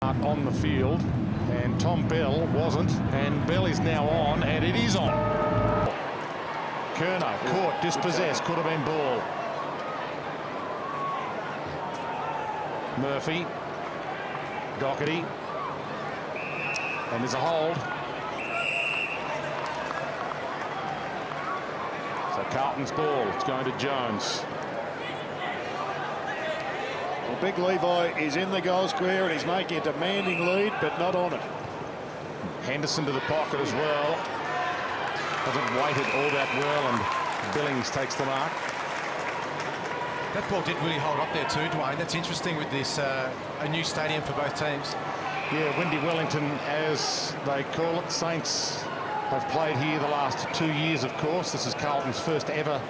On the field, and Tom Bell wasn't, and Bell is now on, and it is on. Curnow caught, dispossessed, could have been ball. Murphy, Doherty, and there's a hold. So Carlton's ball, it's going to Jones. Well, Big Levi is in the goal square and he's making a demanding lead, but not on it. Henderson to the pocket as well. Doesn't weight it all that well, and Billings takes the mark. That ball did really hold up there too, Dwayne. That's interesting with this a new stadium for both teams. Yeah, Windy Wellington, as they call it. Saints have played here the last 2 years, of course. This is Carlton's first ever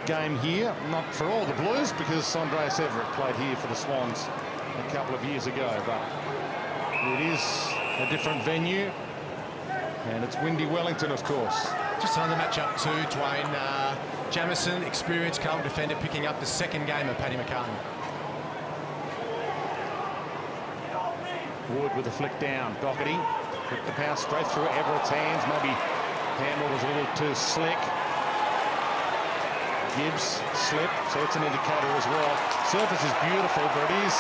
game here, not for all the Blues, because Andreas Everett played here for the Swans a couple of years ago, but it is a different venue, and it's Windy Wellington, of course. Just another match-up too, Dwayne. Jamison, experienced Carlton defender, picking up the second game of Paddy McCartan. Wood with a flick down. Doherty flicked the pass straight through Everett's hands. Maybe handle was a little too slick. Gibbs slip, so it's an indicator as well. Surface is beautiful, but it is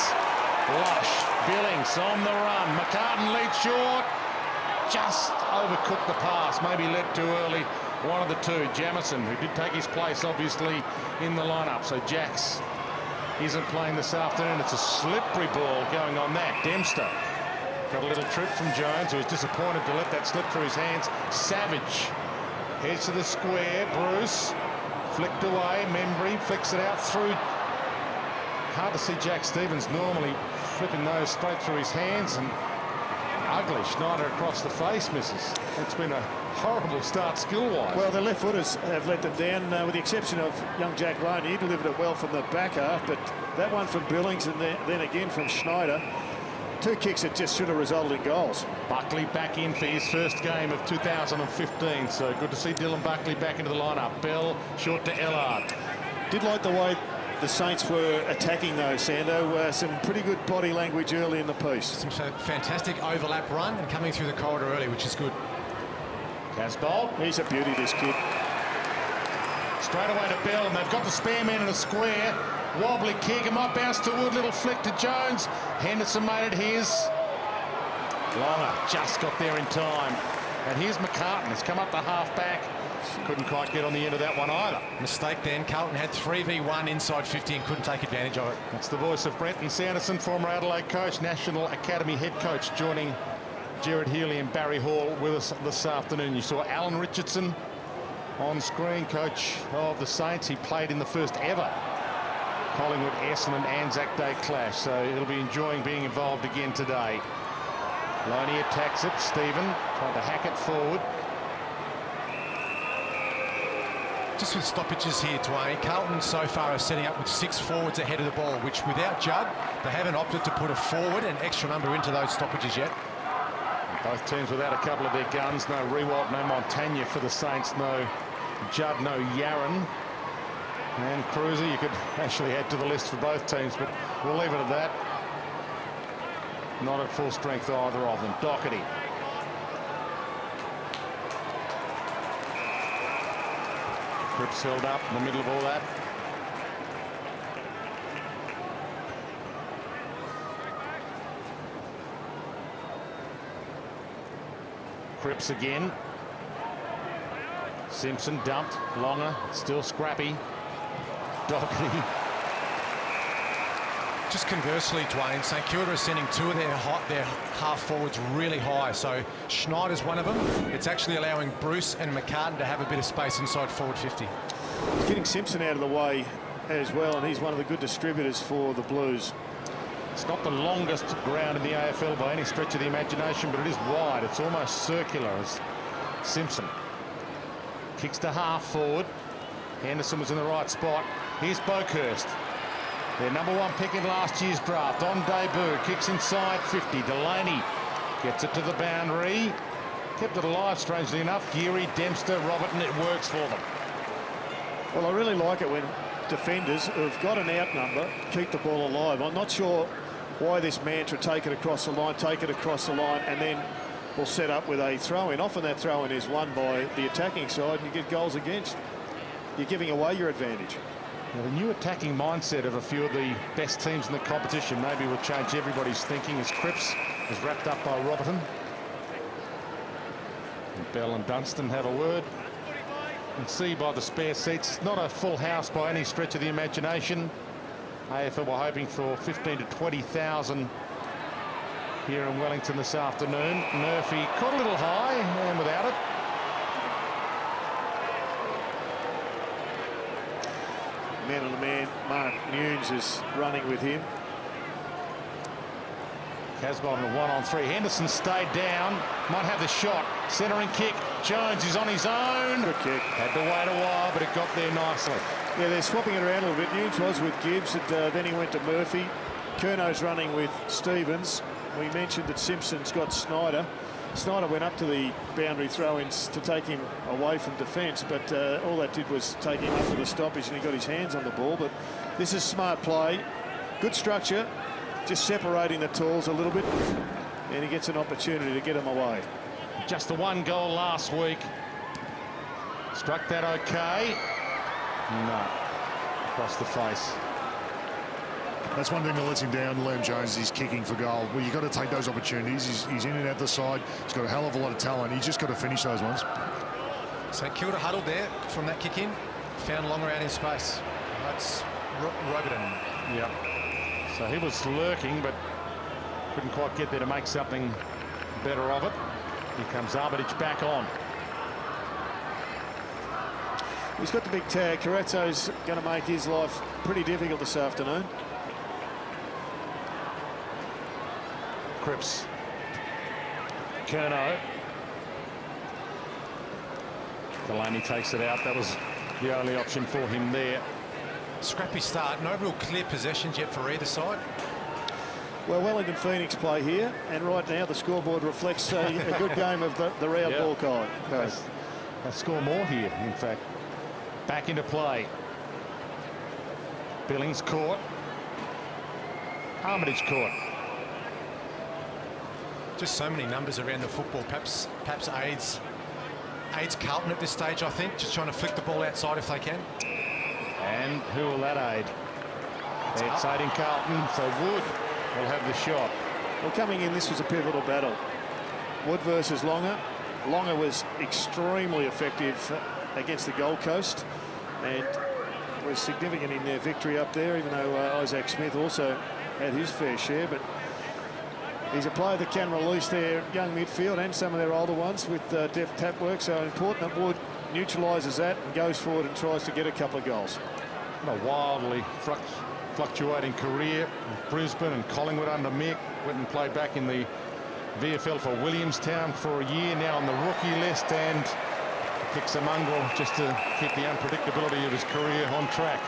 lush. Billings on the run. McCartan leads short. Just overcooked the pass. Maybe led too early. One of the two. Jamison, who did take his place, obviously, in the lineup. So Jax isn't playing this afternoon. It's a slippery ball going on that. Dempster got a little trip from Jones, who was disappointed to let that slip through his hands. Savage heads to the square. Bruce flicked away. Membry flicks it out through. Hard to see Jack Stevens normally flipping those straight through his hands, and ugly. Schneider across the face misses. It's been a horrible start skill-wise. Well, the left footers have let them down, with the exception of young Jack Loney. He delivered it well from the back half, but that one from Billings and then again from Schneider. Two kicks that just should have resulted in goals. Buckley back in for his first game of 2015, so good to see Dylan Buckley back into the lineup. Bell short to Ellard. Did like the way the Saints were attacking though, Sando. Some pretty good body language early in the piece. Some fantastic overlap run and coming through the corridor early, which is good. Casbolt. He's a beauty, this kid. Straight away to Bell, and they've got the spare man in a square. Wobbly kick, it might bounce to Wood, little flick to Jones. Henderson made it his. Longer just got there in time. And here's McCartan, he's come up the half-back. Couldn't quite get on the end of that one either. Mistake then. Carlton had 3v1 inside 50 and couldn't take advantage of it. That's the voice of Brenton Sanderson, former Adelaide coach, National Academy head coach, joining Gerard Healy and Barry Hall with us this afternoon. You saw Alan Richardson on screen, coach of the Saints. He played in the first ever Collingwood Essendon Anzac Day clash, so he'll be enjoying being involved again today. Loney attacks it. Stephen trying to hack it forward. Just with stoppages here, Dwayne, Carlton so far are setting up with 6 forwards ahead of the ball, which without Judd, they haven't opted to put a forward and extra number into those stoppages yet. Both teams without a couple of their guns. No Rewalt, no Montagna for the Saints. No Judd, no Yaron. And Cruiser, you could actually add to the list for both teams, but we'll leave it at that. Not at full strength either of them. Doherty. Cripps held up in the middle of all that. Cripps again. Simpson dumped. Longer, still scrappy. Doherty. Just conversely, Dwayne, St Kilda is sending 2 of their half forwards really high. So Schneider's one of them. It's actually allowing Bruce and McCartan to have a bit of space inside forward 50. Getting Simpson out of the way as well, and he's one of the good distributors for the Blues. It's not the longest ground in the AFL by any stretch of the imagination, but it is wide. It's almost circular as Simpson kicks to half forward. Henderson was in the right spot. Here's Boakhurst. Their #1 pick in last year's draft. On debut, kicks inside 50. Delaney gets it to the boundary. Kept it alive, strangely enough. Geary, Dempster, Robertson, it works for them. Well, I really like it when defenders who've got an out number keep the ball alive. I'm not sure why this mantra, take it across the line, and then we'll set up with a throw-in. Often that throw-in is won by the attacking side and you get goals against. You're giving away your advantage. Now, the new attacking mindset of a few of the best teams in the competition maybe will change everybody's thinking as Cripps is wrapped up by Robertson. And Bell and Dunstan have a word. You can see by the spare seats, not a full house by any stretch of the imagination. AFL were hoping for 15 to 20,000 here in Wellington this afternoon. Murphy caught a little high and without it. Man on the man, Mark Nunes is running with him. Casbolt on a 1-on-3. Henderson stayed down. Might have the shot. Centering kick. Jones is on his own. Good kick. Had to wait a while, but it got there nicely. Yeah, they're swapping it around a little bit. Nunes was with Gibbs, and then he went to Murphy. Curno's running with Stevens. We mentioned that Simpson's got Snyder. Snyder went up to the boundary throw-ins to take him away from defence, but all that did was take him up for the stoppage, and he got his hands on the ball. But this is smart play. Good structure. Just separating the tools a little bit, and he gets an opportunity to get them away. Just the one goal last week. Struck that okay. No. Across the face. That's one thing that lets him down, Liam Jones, is kicking for goal. Well, you've got to take those opportunities. He's in and out the side. He's got a hell of a lot of talent. He's just got to finish those ones. So Kilda huddled there from that kick in. Found Longer out in space. That's Robertson. Yeah. So he was lurking, but couldn't quite get there to make something better of it. Here comes Armitage back on. He's got the big tag. Carazzo's going to make his life pretty difficult this afternoon. Cripps. Curnow. Delaney takes it out. That was the only option for him there. Scrappy start. No real clear possessions yet for either side. Well, Wellington Phoenix play here, and right now the scoreboard reflects a good game of the round ball code. They score more here, in fact. Back into play. Billings caught. Armitage caught. Just so many numbers around the football. Perhaps aids Carlton at this stage, I think. Just trying to flick the ball outside if they can. And who will that aid? It's aiding Carlton, so Wood will have the shot. Well, coming in, this was a pivotal battle. Wood versus Longer. Longer was extremely effective against the Gold Coast and was significant in their victory up there, even though Isaac Smith also had his fair share. But he's a player that can release their young midfield and some of their older ones with deft tap work. So important that Wood neutralises that and goes forward and tries to get a couple of goals. A wildly fluctuating career in Brisbane and Collingwood under Mick. Went and played back in the VFL for Williamstown for a year, now on the rookie list, and kicks a mongrel just to keep the unpredictability of his career on track.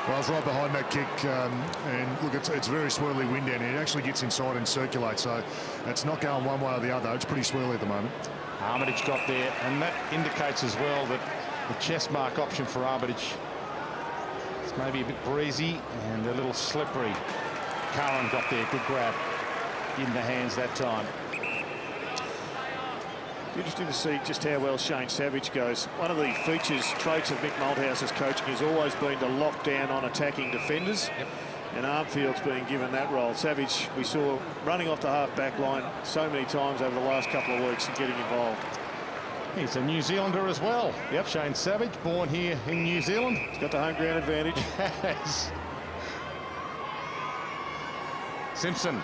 Well, I was right behind that kick, and look, it's very swirly wind down here. It actually gets inside and circulates, so it's not going one way or the other. It's pretty swirly at the moment. Armitage got there, and that indicates as well that the chest mark option for Armitage is maybe a bit breezy and a little slippery. Curran got there, good grab in the hands that time. Interesting to see just how well Shane Savage goes. One of the features, traits of Mick Malthouse's coaching has always been to lock down on attacking defenders. Yep. And Armfield's being given that role. Savage, we saw running off the half-back line so many times over the last couple of weeks and getting involved. He's a New Zealander as well. Yep. Shane Savage, born here in New Zealand. He's got the home ground advantage. Yes. Simpson.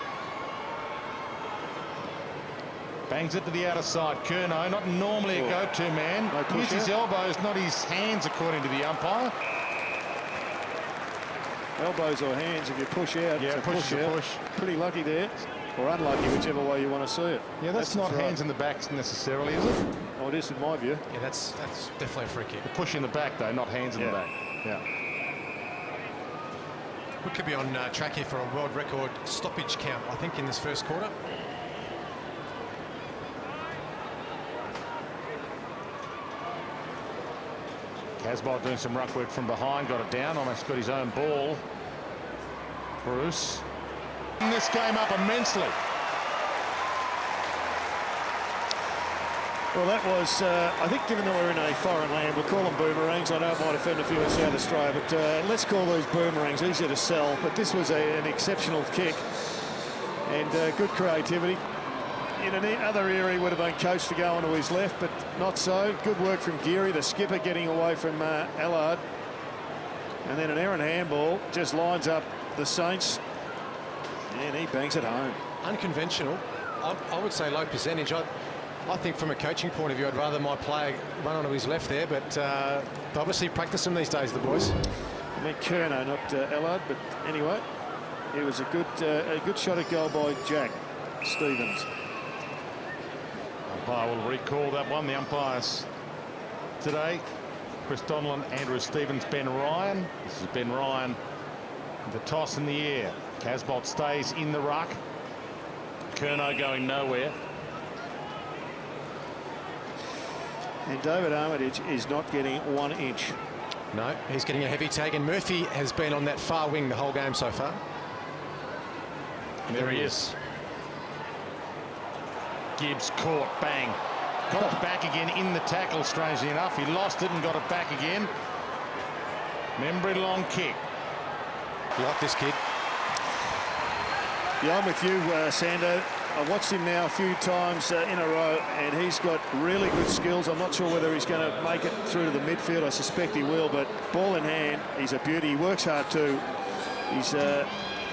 Bangs it to the outer side. Curnow, not normally a go-to man. No push Uses his out. elbows, not his hands, according to the umpire. Elbows or hands, if you push out, Yeah, it's a push push is a out. push. Pretty lucky there, or unlucky, whichever way you want to see it. Yeah, that's not right. hands in the back necessarily, is it? Oh, it is in my view. Yeah, that's definitely a free kick. The push in the back, though, not hands in the back. Yeah. We could be on track here for a world record stoppage count, I think, in this first quarter. Casbolt doing some ruck work from behind, got it down, almost got his own ball. Bruce. This game up immensely. Well, that was, I think, given that we're in a foreign land, we'll call them boomerangs. I know it might offend a few in South Australia, but let's call those boomerangs. Easier to sell, but this was an exceptional kick and good creativity. In another area, he would have been coached to go onto his left, but not so. Good work from Geary, the skipper, getting away from Allard. And then an errant handball just lines up the Saints, and he bangs it home. Unconventional. I would say low percentage. I think from a coaching point of view, I'd rather my player run onto his left there, but they obviously practice them these days, the boys. I meant Kerno, not Allard, but anyway, it was a good shot at goal by Jack Stevens. Umpire will recall that one. The umpires today, Chris Donlan, Andrew Stevens, Ben Ryan. This is Ben Ryan, the toss in the air. Casbolt stays in the ruck. Kerno going nowhere. And David Armitage is not getting 1 inch. No, he's getting a heavy tag, and Murphy has been on that far wing the whole game so far. And there he is. Gibbs caught, bang. Got it back again in the tackle, strangely enough. He lost it and got it back again. Membry long kick. You like this kid? Yeah, I'm with you, Sando. I've watched him now a few times in a row, and he's got really good skills. I'm not sure whether he's going to make it through to the midfield. I suspect he will, but ball in hand, he's a beauty. He works hard too. He's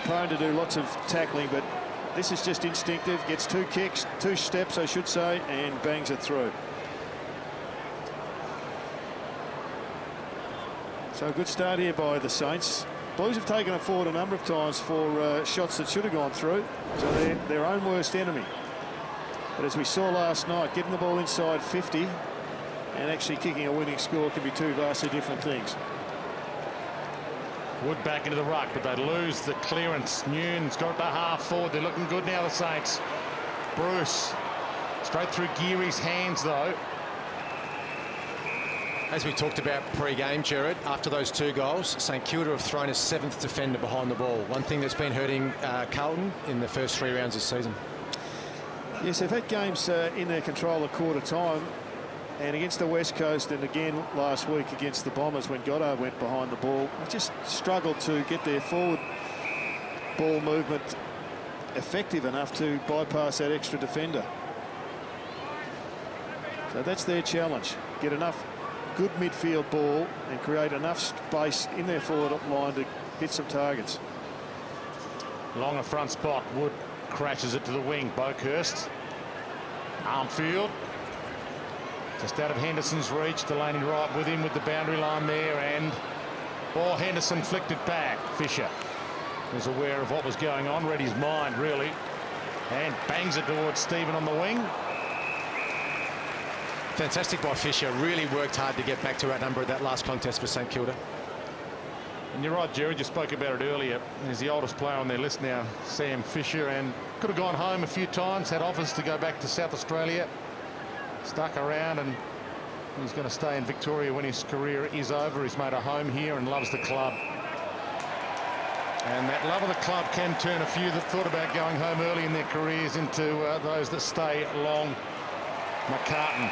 prone to do lots of tackling, but this is just instinctive. Gets 2 kicks, 2 steps, I should say, and bangs it through. So a good start here by the Saints. Blues have taken it forward a number of times for shots that should have gone through, so they're their own worst enemy. But as we saw last night, getting the ball inside 50 and actually kicking a winning score can be 2 vastly different things. Wood back into the ruck, but they lose the clearance. Noon's got it to half forward. They're looking good now, the Saints. Bruce straight through Geary's hands, though. As we talked about pre-game, Jared, after those 2 goals, St Kilda have thrown a 7th defender behind the ball. One thing that's been hurting Carlton in the first 3 rounds this season. Yes, they've had games in their control at quarter time, and against the West Coast, and again last week against the Bombers when Goddard went behind the ball, they just struggled to get their forward ball movement effective enough to bypass that extra defender. So that's their challenge. Get enough good midfield ball and create enough space in their forward line to hit some targets. Longer front spot. Wood crashes it to the wing. Boakhurst. Armfield. Just out of Henderson's reach. Delaney right with him with the boundary line there, and Henderson flicked it back. Fisher was aware of what was going on, read his mind really, and bangs it towards Stephen on the wing. Fantastic by Fisher. Really worked hard to get back to our number at that last contest for St Kilda. And you're right, Jared, you spoke about it earlier. He's the oldest player on their list now, Sam Fisher, and could have gone home a few times, had offers to go back to South Australia, stuck around, and he's going to stay in Victoria when his career is over. He's made a home here and loves the club. And that love of the club can turn a few that thought about going home early in their careers into those that stay long. McCartan.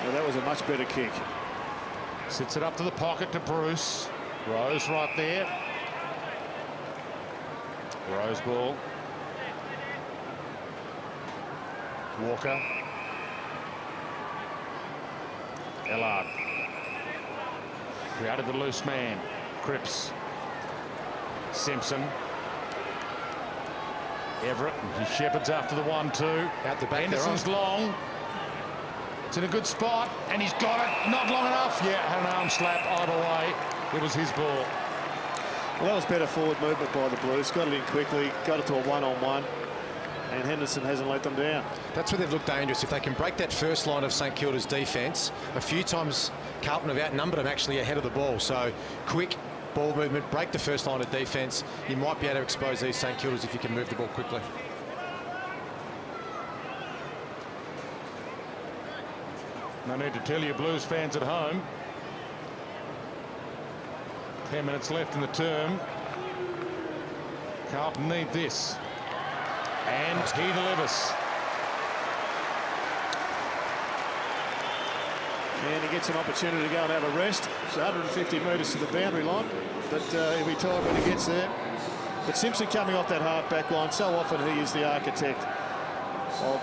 Well, that was a much better kick. Sits it up to the pocket to Bruce. Rose right there. Rose ball. Walker. Ellard. Created the loose man. Cripps. Simpson. Everett. He shepherds after the 1-2. Out the back. Henderson's long. It's in a good spot, and he's got it. Not long enough. Yeah, had an arm slap either way. It was his ball. Well, that was better forward movement by the Blues. Got it in quickly, got it to a 1-on-1, and Henderson hasn't let them down. That's where they've looked dangerous. If they can break that first line of St Kilda's defence, a few times Carlton have outnumbered them actually ahead of the ball. So quick ball movement, break the first line of defence. You might be able to expose these St Kildas if you can move the ball quickly. No need to tell you, Blues fans at home. 10 minutes left in the term. Carlton need this. And he delivers. And he gets an opportunity to go and have a rest. It's 150 metres to the boundary line, but he'll be tired when he gets there. But Simpson coming off that half-back line, so often he is the architect of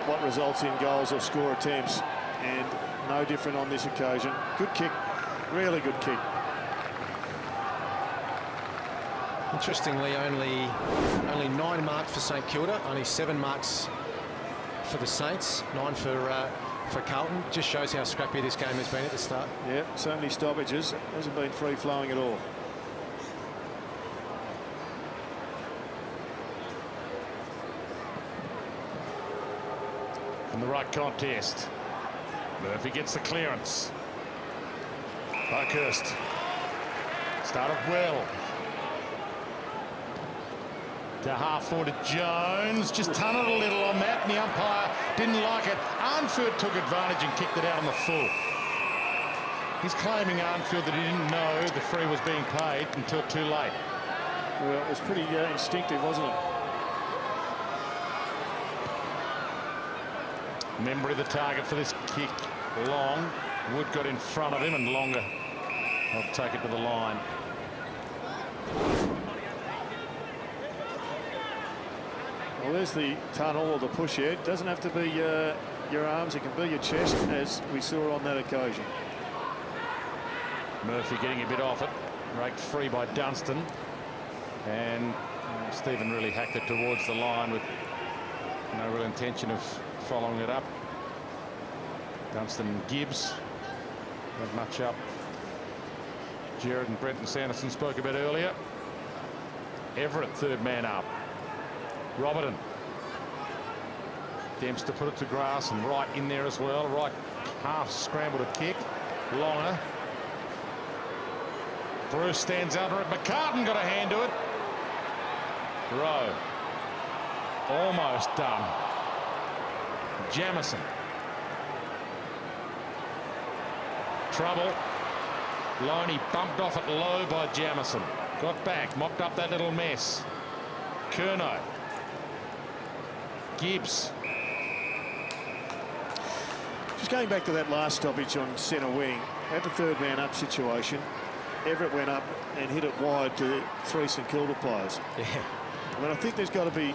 what results in goals or score attempts, and no different on this occasion. Good kick, really good kick. Interestingly, only 9 marks for St Kilda, only 7 marks for the Saints, 9 for Carlton. Just shows how scrappy this game has been at the start. Yeah, so many stoppages. Hasn't been free-flowing at all. In the right contest. Murphy gets the clearance. Buckhurst started well. To half-forward Jones, just tunneled a little on that, and the umpire didn't like it. Arnfield took advantage and kicked it out on the full. He's claiming Arnfield that he didn't know the free was being paid until too late. Well, it was pretty instinctive, wasn't it? Memory of the target for this kick. Long. Wood got in front of him, and Longer will take it to the line. Well, there's the tunnel or the push here. It doesn't have to be your arms, it can be your chest, as we saw on that occasion. Murphy getting a bit off it. Raked free by Dunstan. And Stephen really hacked it towards the line with no real intention of following it up. Dunstan and Gibbs not much up. Jared and Brenton Sanderson spoke about earlier. Everett, third man up. Robertson. Dempster put it to grass and right in there as well. Right half scramble to kick. Longer. Bruce stands under it. McCartan got a hand to it. Rowe. Almost done. Jamison. Trouble. Loney bumped off it low by Jamison. Got back, mopped up that little mess. Curnow. Gibbs. Just going back to that last stoppage on centre wing, at the third man up situation, Everett went up and hit it wide to 3 St Kilda players. Yeah. I mean, I think it's got to be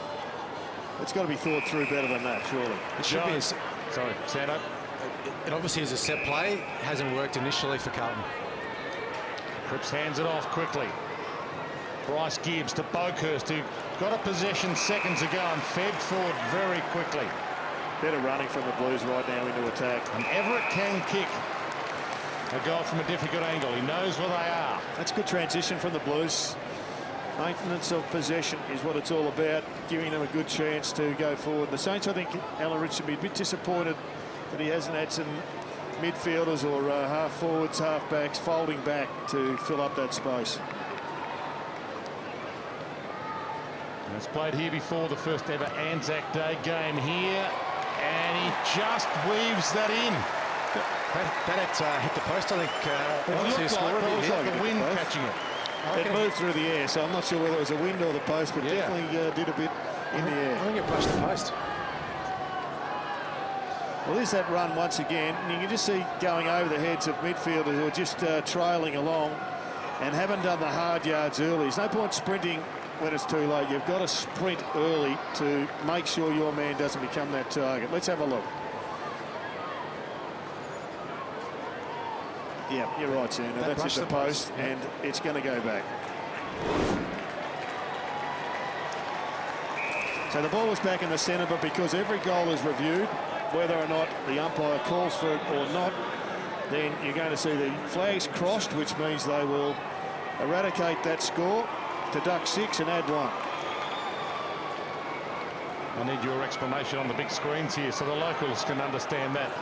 thought through better than that, surely. It should be. Sorry, Sando. It obviously is a set play. Hasn't worked initially for Carlton. Cripps hands it off quickly. Bryce Gibbs to Boakhurst, who got a possession seconds ago and fed forward very quickly. Better running from the Blues right now into attack. And Everett can kick a goal from a difficult angle. He knows where they are. That's good transition from the Blues. Maintenance of possession is what it's all about, giving them a good chance to go forward. The Saints, I think, Alan Rich should be a bit disappointed that he hasn't had some midfielders or half-forwards, half-backs folding back to fill up that space. And it's played here before, the first ever ANZAC Day game here. And he just weaves that in. That hit the post, I think. It looked like the wind catching it. It moved through the air, so I'm not sure whether it was a wind or the post, but definitely did a bit in the air. I think it brushed the post. Well, there's that run once again, and you can just see going over the heads of midfielders who are just trailing along and haven't done the hard yards early. There's no point sprinting when it's too late. You've got to sprint early to make sure your man doesn't become that target. Let's have a look. Yeah, you're right, Sandra. That's hit the post, and it's going to go back. So the ball is back in the centre, but because every goal is reviewed, whether or not the umpire calls for it or not, then you're going to see the flags crossed, which means they will eradicate that score, deduct 6 and add 1. I need your explanation on the big screens here so the locals can understand that.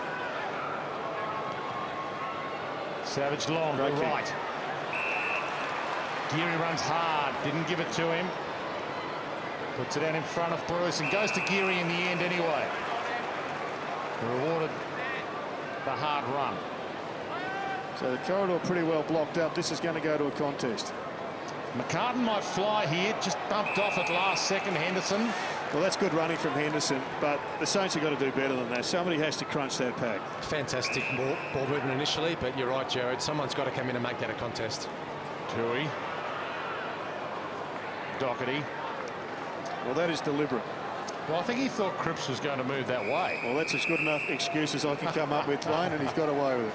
Savage long to right. Geary runs hard, didn't give it to him. Puts it out in front of Bruce and goes to Geary in the end anyway. Rewarded the hard run. So the corridor pretty well blocked up. This is going to go to a contest. McCartan might fly here, just bumped off at last second, Henderson. Well, that's good running from Henderson, but the Saints have got to do better than that. Somebody has to crunch that pack. Fantastic ball movement initially, but you're right, Jared. Someone's got to come in and make that a contest. Tui. Doherty. Well, that is deliberate. Well, I think he thought Cripps was going to move that way. Well, that's as good enough excuse as I can come up with, Wayne, and he's got away with it.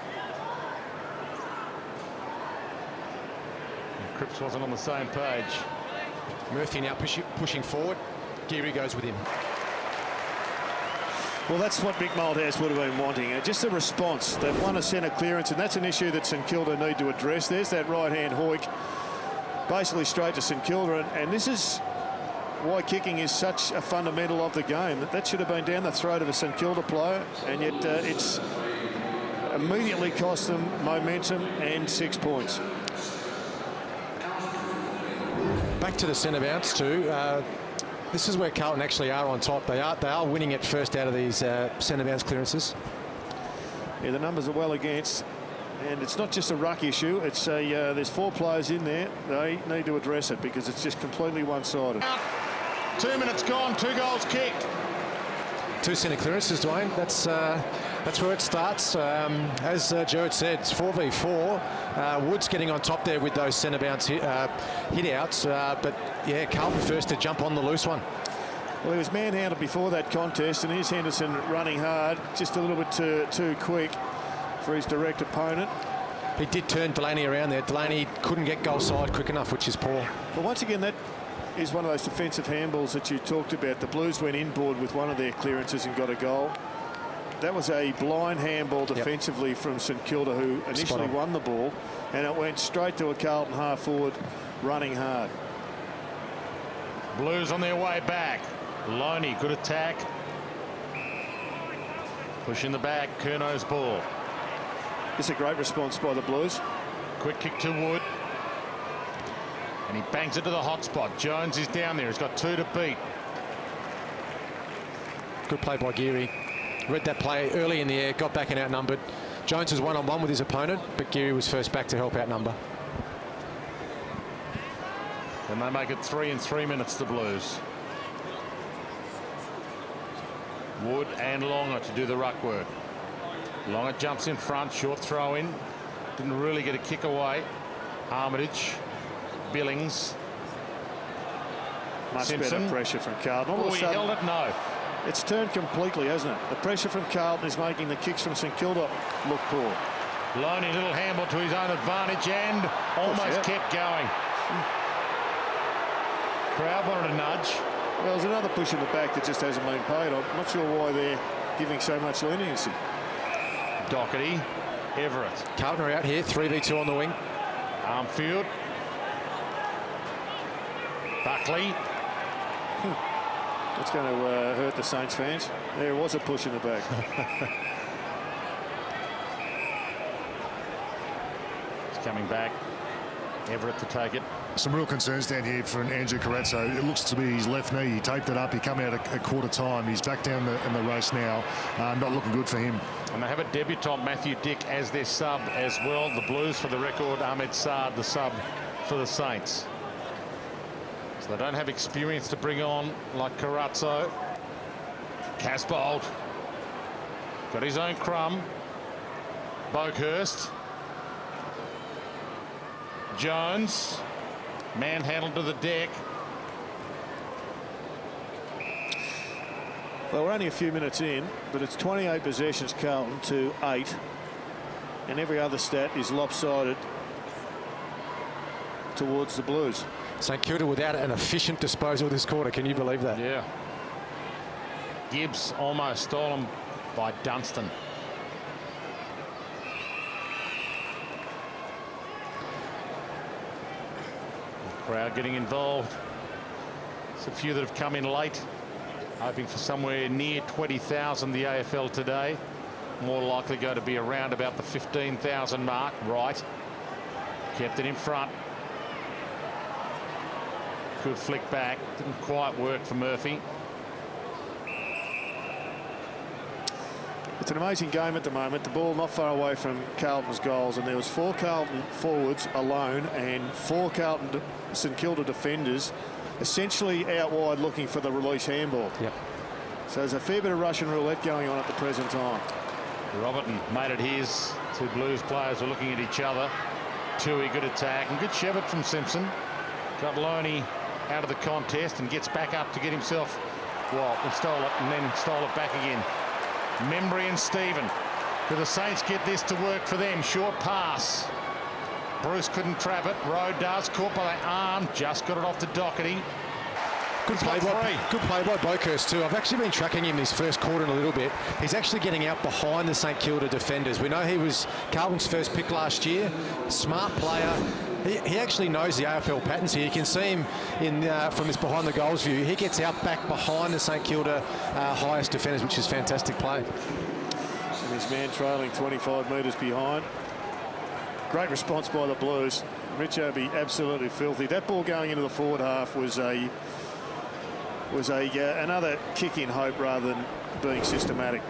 Cripps wasn't on the same page. Murphy now pushing forward. Geary goes with him. Well, that's what Mick Malthouse would have been wanting. Just a response. They've won a centre clearance, and that's an issue that St Kilda need to address. There's that right-hand hoik, basically straight to St Kilda, and this is why kicking is such a fundamental of the game. That should have been down the throat of a St Kilda player, and yet it's immediately cost them momentum and 6 points. Back to the centre bounce too. This is where Carlton actually are on top. They are winning it first out of these centre bounce clearances. Yeah, the numbers are well against, and it's not just a ruck issue. It's there's 4 players in there. They need to address it because it's just completely one-sided. 2 minutes gone, 2 goals kicked. 2 centre clearances, Dwayne. That's where it starts. As Jared said, it's 4v4. Wood's getting on top there with those centre bounce hit outs. But yeah, Carlton first to jump on the loose one. Well, he was manhandled before that contest, and here's Henderson running hard, just a little bit too quick for his direct opponent. He did turn Delaney around there. Delaney couldn't get goal side quick enough, which is poor. But once again, that is one of those defensive handballs that you talked about. The Blues went inboard with one of their clearances and got a goal. That was a blind handball defensively from St Kilda, who initially won the ball, and it went straight to a Carlton half forward running hard. Blues on their way back. Loney, good attack. Push in the back, Curno's ball. It's a great response by the Blues. Quick kick to Wood. And he bangs it to the hot spot. Jones is down there. He's got 2 to beat. Good play by Geary. Read that play early in the air, got back and outnumbered. Jones was one-on-one with his opponent, but Geary was first back to help outnumber. And they make it 3 in 3 minutes, the Blues. Wood and Longer to do the ruck work. Longer jumps in front, short throw in. Didn't really get a kick away. Armitage, Billings. Much Simpson. better pressure from Carlton. All Oh, of a he sudden, held it? No. it's turned completely, hasn't it? The pressure from Carlton is making the kicks from St Kilda look poor. Loney, little handball to his own advantage and almost kept going. Crowd wanted a nudge. Well, there's another push in the back that just hasn't been paid. I'm not sure why they're giving so much leniency. Doherty, Everett. Carlton are out here, 3v2 on the wing. Armfield. Buckley. That's going to hurt the Saints fans. There was a push in the back. It's coming back. Everett to take it. Some real concerns down here for Andrew Carazzo. It looks to be his left knee. He taped it up. He come out a quarter time. He's back down in the race now. Not looking good for him. And they have a debutant, Matthew Dick, as their sub as well. The Blues, for the record, Ahmed Saad, the sub for the Saints. So they don't have experience to bring on like Carazzo. Casbold got his own crumb. Boakhurst. Jones. Manhandled to the deck. Well, we're only a few minutes in, but it's 28 possessions Carlton to 8, and every other stat is lopsided towards the Blues. St Kilda without an efficient disposal this quarter. Can you believe that? Yeah. Gibbs almost stolen by Dunstan. Crowd getting involved. There's a few that have come in late, hoping for somewhere near 20,000 the AFL today. More likely going to be around about the 15,000 mark. Right. Kept it in front. Good flick back. Didn't quite work for Murphy. It's an amazing game at the moment. The ball not far away from Carlton's goals, and there was 4 Carlton forwards alone and 4 Carlton St Kilda defenders essentially out wide looking for the release handball. Yep. So there's a fair bit of Russian roulette going on at the present time. Robertson made it his. 2 Blues players were looking at each other. Tui, good attack and good Shepherd from Simpson. Got Loney out of the contest and gets back up to get himself, well, and stole it and then stole it back again. Membry and Stephen. Do the Saints get this to work for them? Short pass. Bruce couldn't trap it. Rowe does. Caught by the arm. Just got it off to Doherty. Good play by Boakhurst too. I've actually been tracking him this first quarter in a little bit. He's actually getting out behind the St Kilda defenders. We know he was Carlton's first pick last year. Smart player. He actually knows the AFL patterns here. You can see him in from this behind the goals view. He gets out back behind the St Kilda highest defenders, which is fantastic play. And his man trailing 25 metres behind. Great response by the Blues. Rich Obi absolutely filthy. That ball going into the forward half was another kick in hope rather than being systematic.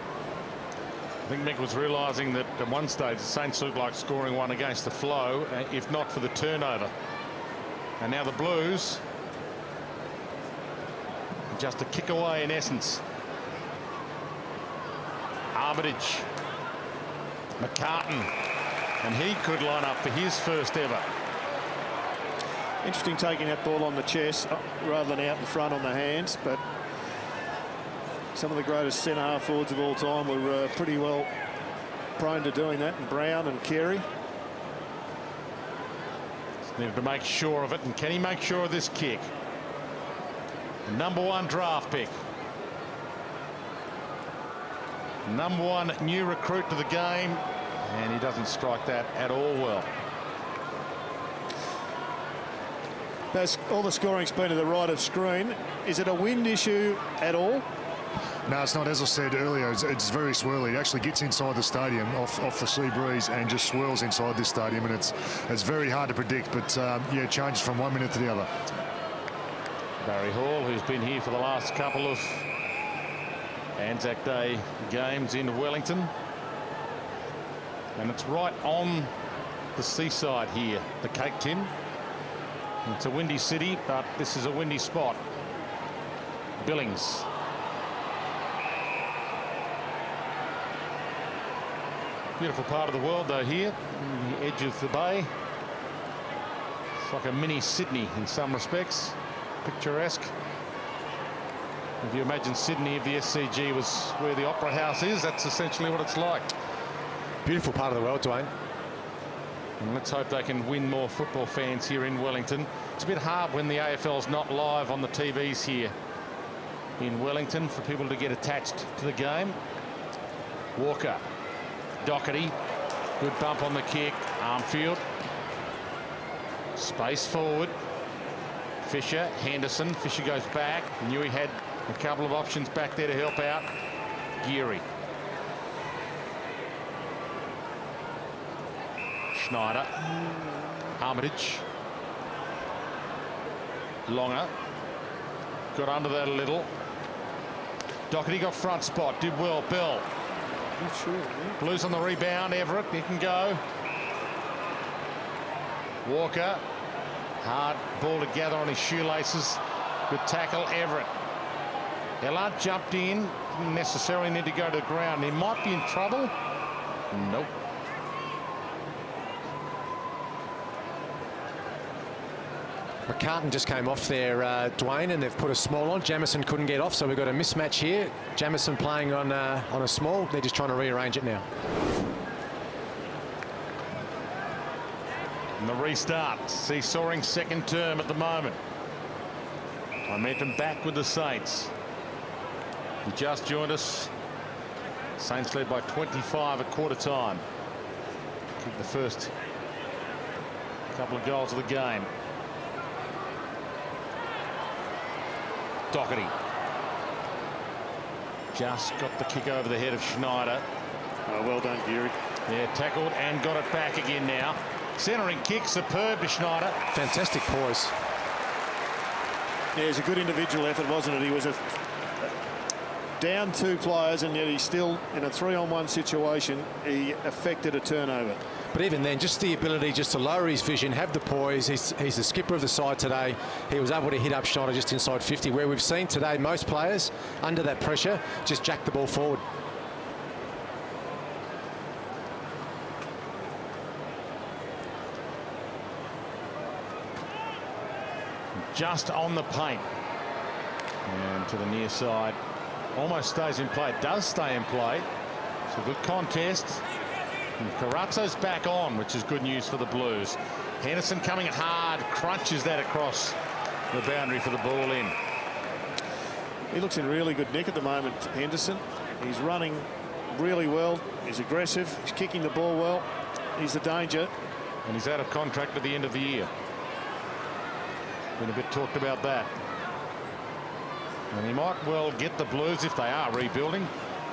I think Mick was realising that at one stage the Saints looked like scoring one against the flow, if not for the turnover. And now the Blues, just a kick away in essence. Armitage, McCartan, and he could line up for his first ever. Interesting taking that ball on the chest rather than out in front on the hands, but some of the greatest centre half forwards of all time were pretty well prone to doing that, and Brown and Carey. Just needed to make sure of it, and can he make sure of this kick? #1 draft pick. #1 new recruit to the game, and he doesn't strike that at all well. All the scoring's been to the right of screen. Is it a wind issue at all? No, it's not. As I said earlier, it's very swirly. It actually gets inside the stadium off the sea breeze and just swirls inside this stadium, and it's very hard to predict. But yeah, it changes from 1 minute to the other. Barry Hall, who's been here for the last couple of ANZAC Day games in Wellington, and it's right on the seaside here, the Cake Tin. It's a windy city, but this is a windy spot. Billings. Beautiful part of the world, though, here, on the edge of the bay. It's like a mini Sydney in some respects. Picturesque. If you imagine Sydney, if the SCG was where the Opera House is, that's essentially what it's like. Beautiful part of the world, Dwayne. And let's hope they can win more football fans here in Wellington. It's a bit hard when the AFL's not live on the TVs here in Wellington for people to get attached to the game. Walker, Doherty, good bump on the kick. Armfield, space forward. Fisher, Henderson. Fisher goes back. Knew he had a couple of options back there to help out. Geary. Schneider, Armitage, Longer, got under that a little. Doherty got front spot, did well. Bell. Not sure. Yeah. Blues on the rebound. Everett, he can go. Walker, hard ball to gather on his shoelaces. Good tackle, Everett. Ellard jumped in, didn't necessarily need to go to the ground. He might be in trouble. Nope. McCartan just came off there, Dwayne, and they've put a small on. Jamison couldn't get off, so we've got a mismatch here. Jamison playing on a small. They're just trying to rearrange it now. And the restart. Seesawing second term at the moment. Momentum back with the Saints. He just joined us. Saints led by 25 at quarter time. Kicked the first couple of goals of the game. Doherty just got the kick over the head of Schneider. Oh, well done, Geary. Yeah, tackled and got it back again now. Centering kick, superb to Schneider. Fantastic poise. Yeah, it was a good individual effort, wasn't it? He was down 2 players, and yet he's still in a 3-on-1 situation. He affected a turnover. But even then, just the ability just to lower his vision, have the poise. He's the skipper of the side today. He was able to hit up Schneider just inside 50, where we've seen today most players under that pressure just jack the ball forward. Just on the paint. And to the near side. Almost stays in play. It does stay in play. It's a good contest. And Carazzo's back on, which is good news for the Blues. Henderson coming hard, crunches that across the boundary for the ball in. He looks in really good nick at the moment, Henderson. He's running really well. He's aggressive. He's kicking the ball well. He's the danger. And he's out of contract at the end of the year. Been a bit talked about that. And he might well get the Blues if they are rebuilding.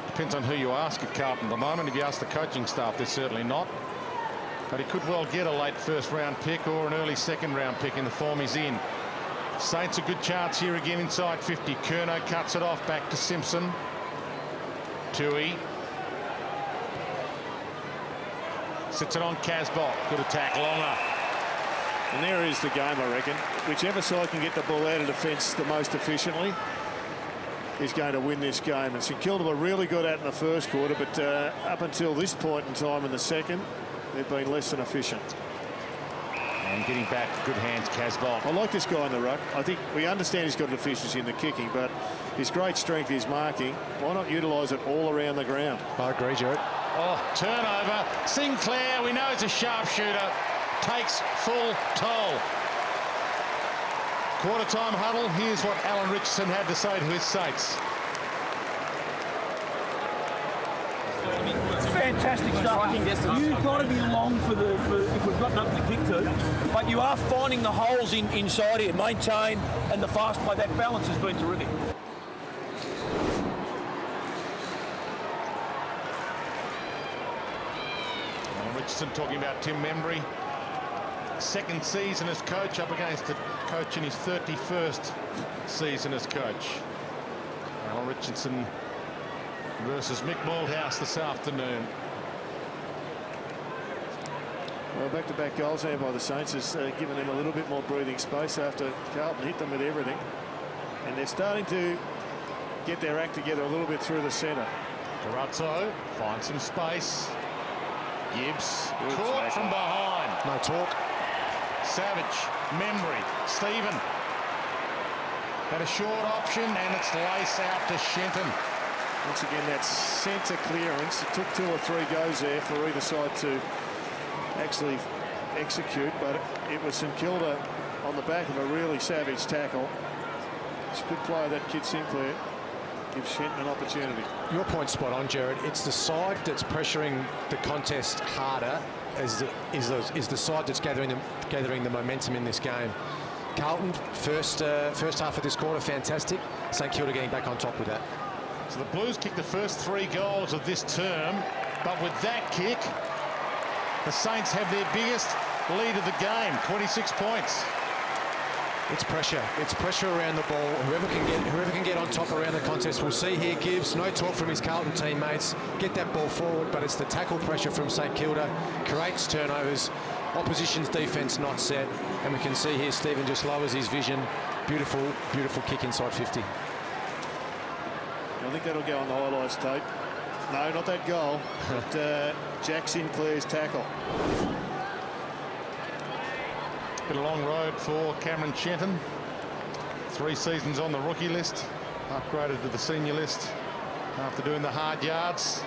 Depends on who you ask at Carlton at the moment. If you ask the coaching staff, they're certainly not. But he could well get a late first-round pick or an early second-round pick in the form he's in. Saints a good chance here again inside 50. Curnow cuts it off back to Simpson. Tui. Sits it on Casbolt. Good attack, Longer. And there is the game, I reckon. Whichever side can get the ball out of defence the most efficiently is going to win this game. And St Kilda were really good at it in the first quarter, but up until this point in time in the second, they've been less than efficient. And getting back, good hands, Casbolt. I like this guy in the ruck. I think we understand he's got deficiency in the kicking, but his great strength is marking. Why not utilise it all around the ground? I agree, Jared. Oh, turnover. Sinclair, we know he's a sharpshooter, takes full toll. Quarter-time huddle. Here's what Alan Richardson had to say to his Saints. Fantastic stuff. You've got to be long for if we've got nothing to kick to, but you are finding the holes inside here, maintain, and the fast play. That balance has been terrific. Alan Richardson talking about Tim Membry. Second season as coach, up against a coach in his 31st season as coach. Alan Richardson versus Mick Malthouse this afternoon. Well, back-to-back goals there by the Saints has given them a little bit more breathing space after Carlton hit them with everything. And they're starting to get their act together a little bit through the centre. Carazzo finds some space. Gibbs Good caught tackle. from behind. No talk. Savage, Membry, Stephen. Had a short option and it's lace out to Shenton. Once again, that centre clearance. It took 2 or 3 goes there for either side to actually execute, but it was St Kilda on the back of a really savage tackle. It's a good play, that kid Sinclair. Gives Shenton an opportunity. Your point's spot on, Jared. It's the side that's pressuring the contest harder is the side that's gathering the momentum in this game. Carlton, first half of this quarter, fantastic. St Kilda getting back on top with that. So the Blues kicked the first 3 goals of this term, but with that kick, the Saints have their biggest lead of the game, 26 points. It's pressure. It's pressure around the ball. Whoever can get on top around the contest. We'll see here. Gibbs, no talk from his Carlton teammates. Get that ball forward, but it's the tackle pressure from St Kilda. Creates turnovers. Opposition's defence not set. And we can see here Stephen just lowers his vision. Beautiful, beautiful kick inside 50. I think that'll go on the highlights tape. No, not that goal, but Jack Sinclair's tackle. Been a long road for Cameron Shenton. 3 seasons on the rookie list, upgraded to the senior list after doing the hard yards.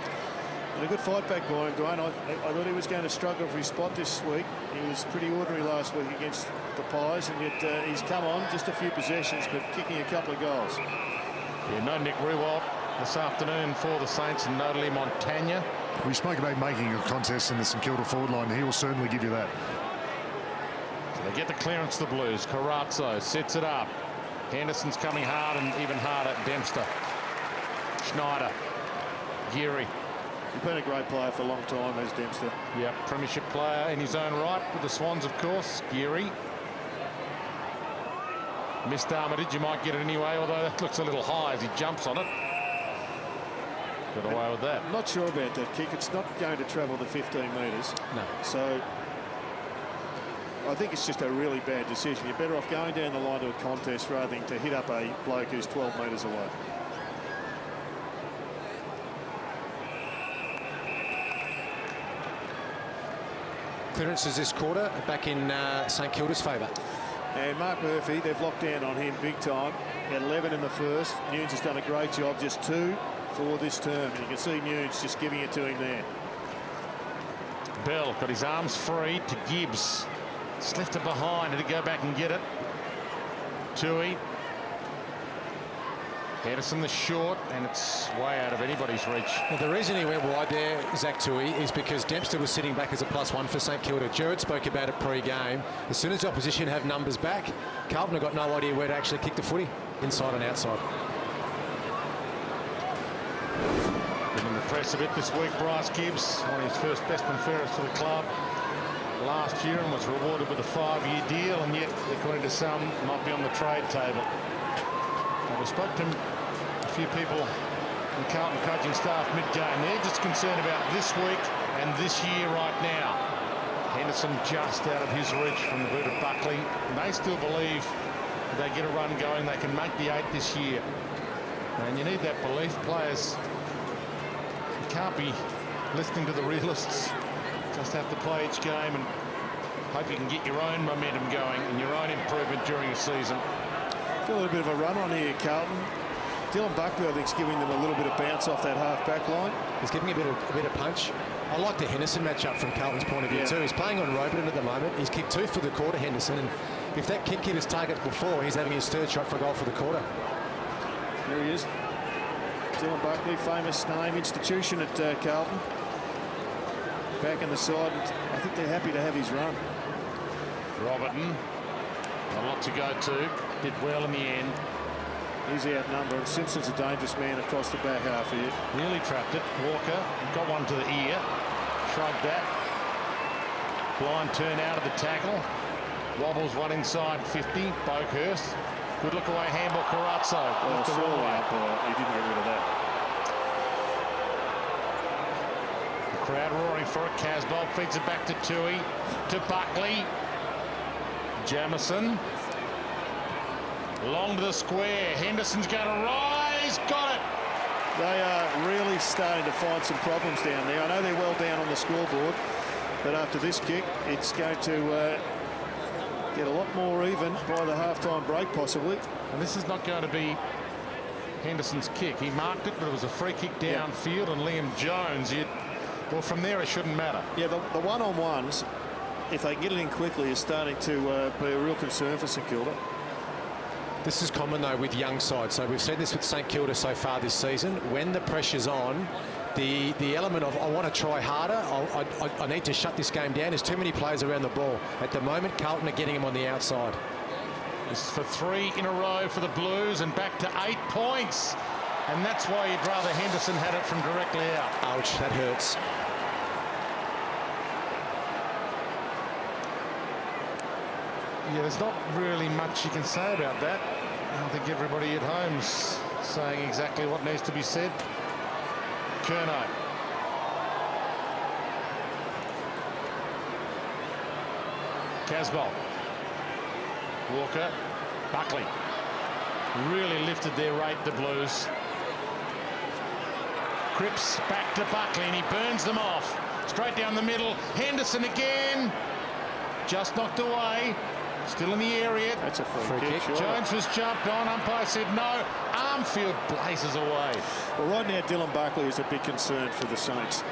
And a good fight back by him, Dwayne. I thought he was going to struggle for his spot this week. He was pretty ordinary last week against the Pies, and yet he's come on just a few possessions, but kicking a couple of goals. Yeah, no Nick Riewoldt this afternoon for the Saints, and no Lee Montagna. We spoke about making a contest in the St Kilda forward line. He will certainly give you that. So they get the clearance, the Blues. Carazzo sets it up. Henderson's coming hard and even harder. Dempster. Schneider. Geary. He's been a great player for a long time, as Dempster. Yep, premiership player in his own right with the Swans, of course. Geary. Missed Armitage, you might get it anyway, although that looks a little high as he jumps on it. Got away with that. I'm not sure about that kick. It's not going to travel the 15 metres. No. So I think it's just a really bad decision. You're better off going down the line to a contest rather than to hit up a bloke who's 12 metres away. Clearances this quarter back in St Kilda's favour. And Mark Murphy, they've locked down on him big time. He had 11 in the first. Nunes has done a great job, just 2 for this term. And you can see Nunes just giving it to him there. Bell got his arms free to Gibbs. Just left it behind. Had to go back and get it. Tui. Henderson the short, and it's way out of anybody's reach. Well, the reason he went wide there, Zach Tui, is because Dempster was sitting back as a +1 for St Kilda. Gerard spoke about it pre-game. As soon as the opposition have numbers back, Carlton have got no idea where to actually kick the footy, inside and outside. Been in the press a bit this week, Bryce Gibbs, one of his first best and fairest for the club last year, and was rewarded with a 5-year deal, and yet, according to some, might be on the trade table. We spoke to a few people in Carlton coaching staff mid-game. They're just concerned about this week and this year right now. Henderson just out of his reach from the boot of Buckley. They still believe if they get a run going, they can make the 8 this year. And you need that belief. Players, you can't be listening to the realists. Just have to play each game and hope you can get your own momentum going and your own improvement during the season. A little bit of a run on here, Carlton. Dylan Buckley, I think, is giving them a little bit of bounce off that half-back line. He's giving a bit of punch. I like the Henderson matchup from Carlton's point of view too. He's playing on Roberton at the moment. He's kicked 2 for the quarter, Henderson, and if that kick hit his target before, he's having his 3rd shot for goal for the quarter. There he is. Dylan Buckley, famous name, institution at Carlton. Back in the side, and I think they're happy to have his run. Roberton, a lot to go to. Did well in the end. He's outnumbered. Simpson's a dangerous man across the back half here. Nearly trapped it. Walker got one to the ear. Shrugged that. Blind turn out of the tackle. Wobbles one inside 50. Boakhurst. Good look away. Handball. Carazzo. Well, the wrong way. He didn't get rid of that. The crowd roaring for it. Casbolt feeds it back to Tui. To Buckley. Jamison. Long to the square. Henderson's going to rise. Got it. They are really starting to find some problems down there. I know they're well down on the scoreboard, but after this kick, it's going to get a lot more even by the half-time break, possibly. And this is not going to be Henderson's kick. He marked it, but it was a free kick downfield, and Liam Jones, well, from there it shouldn't matter. Yeah, the one-on-ones, if they can get it in quickly, is starting to be a real concern for St Kilda. This is common, though, with young sides. So we've seen this with St Kilda so far this season. When the pressure's on, the element of, I want to try harder, I need to shut this game down. There's too many players around the ball. At the moment, Carlton are getting him on the outside. This is for 3 in a row for the Blues and back to 8 points. And that's why you'd rather Henderson had it from directly out. Ouch, that hurts. Yeah, there's not really much you can say about that. I think everybody at home's saying exactly what needs to be said. Curnow. Casbolt. Walker. Buckley. Really lifted their rate, the Blues. Cripps back to Buckley, and he burns them off. Straight down the middle. Henderson again. Just knocked away. Still in the area. That's a free kick. Sure. Jones was jumped on. Umpire said no. Armfield blazes away. Well, right now, Dylan Buckley is a big concern for the Saints.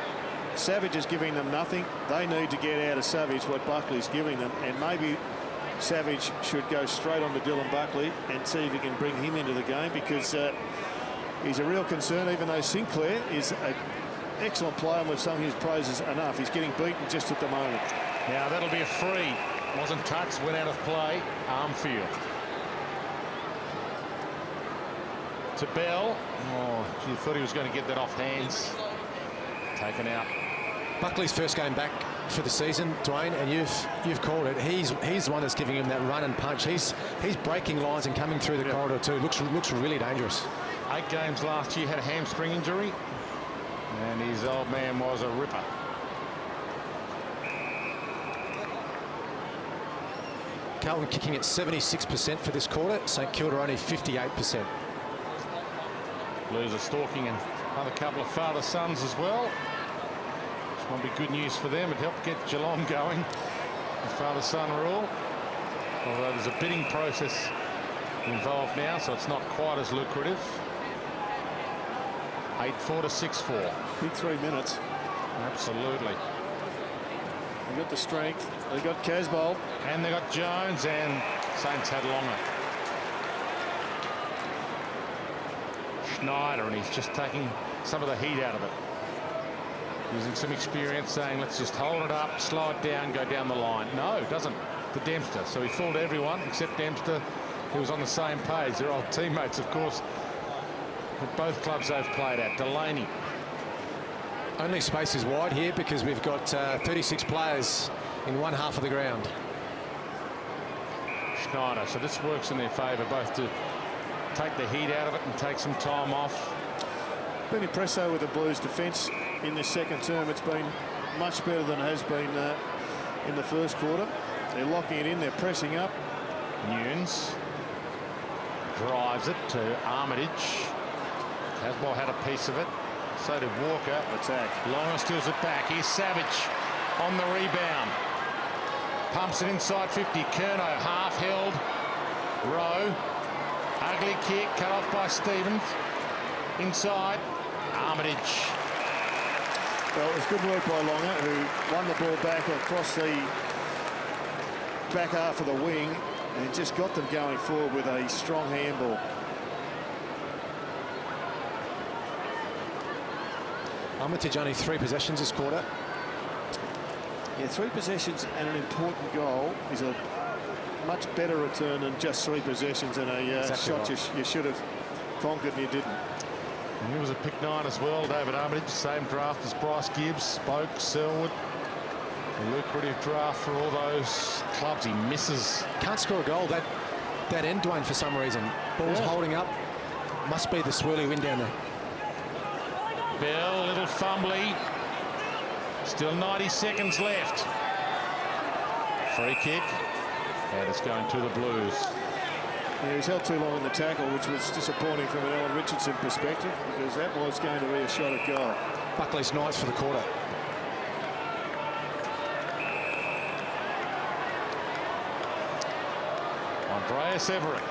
Savage is giving them nothing. They need to get out of Savage what Buckley's giving them, and maybe Savage should go straight on to Dylan Buckley and see if he can bring him into the game, because he's a real concern, even though Sinclair is an excellent player and we've sung his praises enough. He's getting beaten just at the moment. Now that'll be a free. Wasn't touched, went out of play. Armfield. To Bell. Oh, you thought he was going to get that off hands. Taken out. Buckley's first game back for the season, Dwayne, and you've called it. He's the one that's giving him that run and punch. He's breaking lines and coming through the corridor too. Looks really dangerous. 8 games last year, had a hamstring injury. And his old man was a ripper. Carlton kicking at 76% for this quarter. St Kilda only 58%. Blues are stalking another couple of father-sons as well. Which might be good news for them. It helped get Geelong going. The father-son rule. Although there's a bidding process involved now, so it's not quite as lucrative. 8-4 to 6-4. Big 3 minutes. Absolutely. They've got the strength. They've got Casbolt. And they got Jones, and Saints had Longer. Schneider, and he's just taking some of the heat out of it. Using some experience, saying, let's just hold it up, slow it down, go down the line. No, it doesn't. To Dempster. So he fooled everyone except Dempster, who was on the same page. They're old teammates, of course, at both clubs they've played at. Delaney. Only space is wide here because we've got 36 players in one half of the ground. Schneider. So this works in their favour, both to take the heat out of it and take some time off. Been impressed though with the Blues defence in this second term. It's been much better than it has been in the first quarter. They're locking it in, they're pressing up. Nunes drives it to Armitage. Casbolt had a piece of it. So did Walker. Attack. Longer steals it back. Here's Savage on the rebound. Pumps it inside 50. Curnow half held. Rowe. Ugly kick cut off by Stevens. Inside. Armitage. Well, it was good work by Longer, who won the ball back across the back half of the wing and just got them going forward with a strong handball. Armitage only 3 possessions this quarter. Yeah, 3 possessions and an important goal is a much better return than just 3 possessions and a Exactly shot right. you should have conquered and you didn't. And he was a pick 9 as well. David Armitage, same draft as Bryce Gibbs, Spoke, Selwood. A lucrative draft for all those clubs. He misses. Can't score a goal that end, Dwayne, for some reason. Ball's holding up. Must be the swirly wind down there. Bell, little fumbly. Still 90 seconds left. Free kick. And it's going to the Blues. Yeah, he was held too long in the tackle, which was disappointing from an Alan Richardson perspective, because that was going to be a shot at goal. Buckley's Knights for the quarter. Andreas Everett.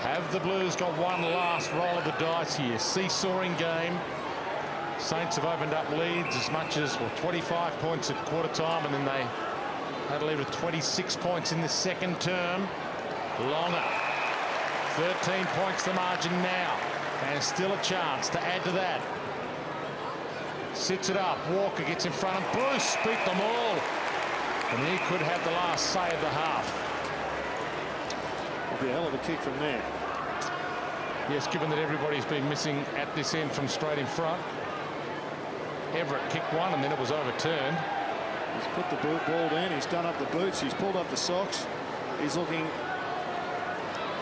Have the Blues got one last roll of the dice here? Seesawing game. Saints have opened up leads as much as 25 points at quarter time, and then they had a lead of 26 points in the second term. Longer. 13 points the margin now, and still a chance to add to that. Sits it up. Walker gets in front of Bruce. Beat them all, and he could have the last say of the half. It'll be a hell of a kick from there. Yes, given that everybody's been missing at this end from straight in front. Everett kicked one and then it was overturned. He's put the ball down, he's done up the boots, he's pulled up the socks. He's looking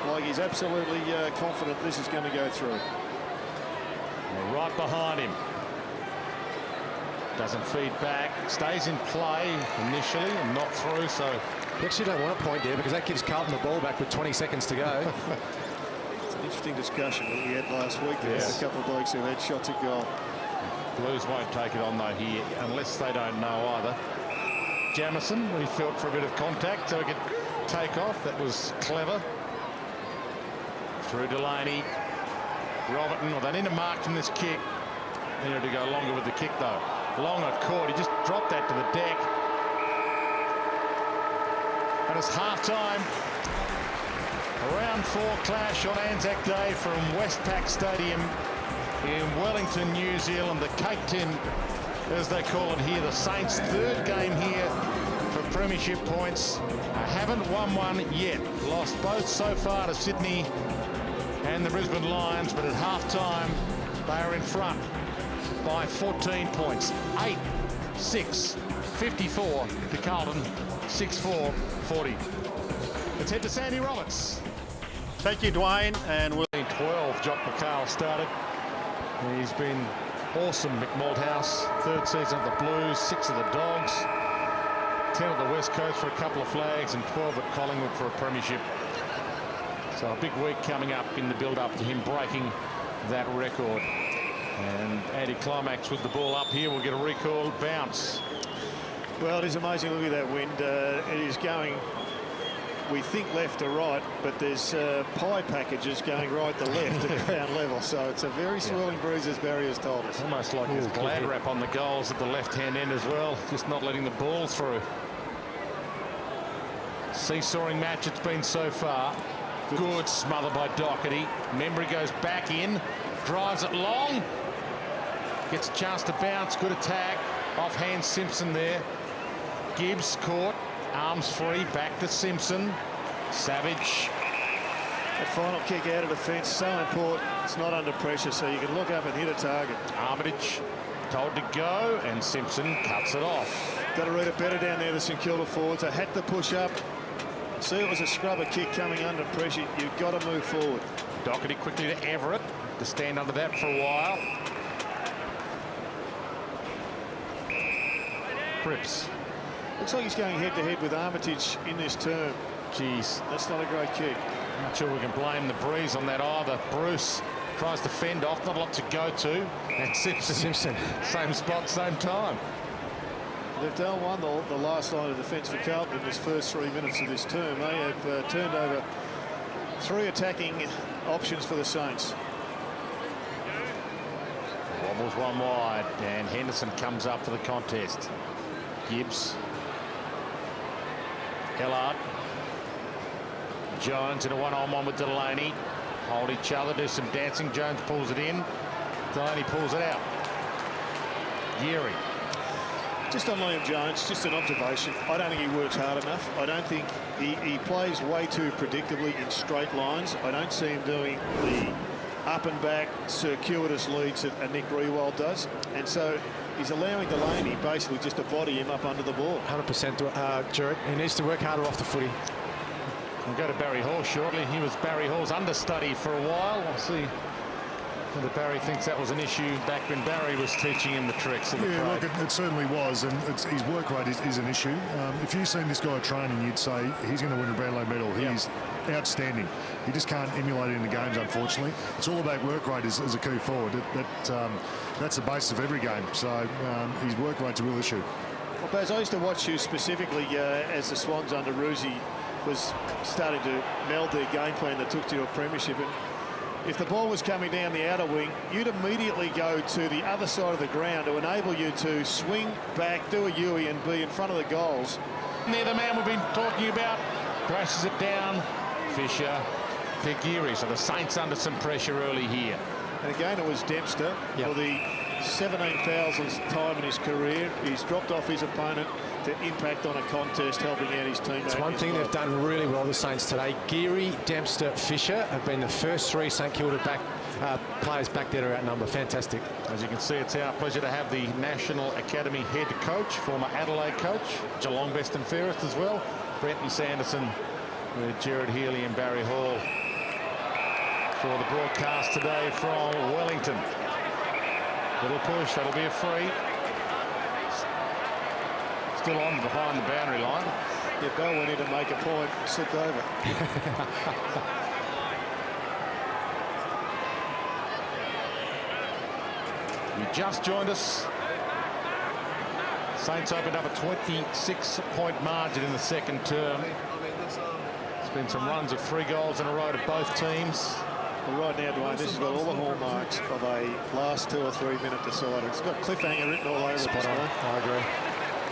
like he's absolutely confident this is going to go through. Well, right behind him. Doesn't feed back, stays in play initially and not through, so... You actually don't want a point there because that gives Carlton the ball back with 20 seconds to go. It's an interesting discussion that we had last week. There's Yes. a couple of blokes who had shots at goal. Blues won't take it on though here, unless they don't know either. Jamison, he felt for a bit of contact so he could take off. That was clever. Through Delaney. Robertson, well, they need a mark from this kick. They need to go longer with the kick though. Longer caught, he just dropped that to the deck. And it's half-time. A round 4 clash on ANZAC Day from Westpac Stadium in Wellington, New Zealand. The Cake Tin, as they call it here. The Saints' third game here for premiership points. Haven't won one yet. Lost both so far to Sydney and the Brisbane Lions, but at half-time they are in front by 14 points. 8-6, 54 to Carlton, 6-4, 40. Let's head to Sandy Roberts. Thank you, Dwayne. And we'll 12, Jock McHale started. He's been awesome Mick Malthouse, 3rd season at the Blues, 6 of the Dogs, 10 at the West Coast for a couple of flags, and 12 at Collingwood for a premiership. So a big week coming up in the build-up to him breaking that record. And anti-climax with the ball up here. We'll get a recall bounce. Well, it is amazing. Look at that wind. It is going, we think, left to right, but there's pie packages going right to left at ground level. So it's a very swirling breeze, as Barry has told us. Almost like his glad wrap on the goals at the left-hand end as well. Just not letting the ball through. Seesawing match it's been so far. Good smother by Doherty. Membry goes back in, drives it long, gets a chance to bounce. Good attack. Offhand Simpson there. Gibbs caught, arms free, back to Simpson. Savage. That final kick out of defence, so important. It's not under pressure, so you can look up and hit a target. Armitage told to go, and Simpson cuts it off. Got to read it better down there, the St Kilda forwards. I had to push up. See, it was a scrubber kick coming under pressure. You've got to move forward. Doherty quickly to Everett to stand under that for a while. Cripps. Looks like he's going head-to-head with Armitage in this term. Jeez. That's not a great kick. Not sure we can blame the breeze on that either. Bruce tries to fend off, not a lot to go to. And Simpson. Same spot, same time. They've done one, the last line of defence for Carlton in this first 3 minutes of this term. They have turned over 3 attacking options for the Saints. Wobbles one wide, and Henderson comes up for the contest. Gibbs. Ellard. Jones in a one-on-one with Delaney. Hold each other, do some dancing. Jones pulls it in. Delaney pulls it out. Geary. Just on Liam Jones, just an observation. I don't think he works hard enough. I don't think he plays way too predictably in straight lines. I don't see him doing the up and back circuitous leads that Nick Riewoldt does. And so he's allowing Delaney basically just to body him up under the ball. 100%, Jared. He needs to work harder off the footy. We'll go to Barry Hall shortly. He was Barry Hall's understudy for a while. We'll see whether Barry thinks that was an issue back when Barry was teaching him the tricks of the trade. Look, it certainly was, and his work rate is an issue. If you've seen this guy training, you'd say he's going to win a Brownlow medal. He's outstanding. You just can't emulate it in the games, unfortunately. It's all about work rate as a key forward. That's the basis of every game. So his work rate's a real issue. Well, Baz, I used to watch you specifically as the Swans under Roosie was starting to meld their game plan that took to a premiership. And if the ball was coming down the outer wing, you'd immediately go to the other side of the ground to enable you to swing back, do a Huey, and be in front of the goals. And they're the man we've been talking about. Crashes it down. Fisher to Geary. So the Saints under some pressure early here. And again, it was Dempster for the 17,000th time in his career. He's dropped off his opponent to impact on a contest, helping out his teammate. It's one thing they've done really well, the Saints, today. Geary, Dempster, Fisher have been the first 3 St Kilda players back there to outnumber. Fantastic. As you can see, it's our pleasure to have the National Academy head coach, former Adelaide coach, Geelong best and fairest as well, Brenton Sanderson, with Gerard Healy and Barry Hall for the broadcast today from Wellington. Little push, that'll be a free. Still on behind the boundary line. Yeah, Bell went in to make a point, slipped over. You just joined us. Saints opened up a 26-point margin in the second term. There's been some runs of 3 goals in a row to both teams. Well, right now, Dwayne, this has got all the hallmarks of a last 2 or 3 minute decider. It's got cliffhanger written all over it. I agree.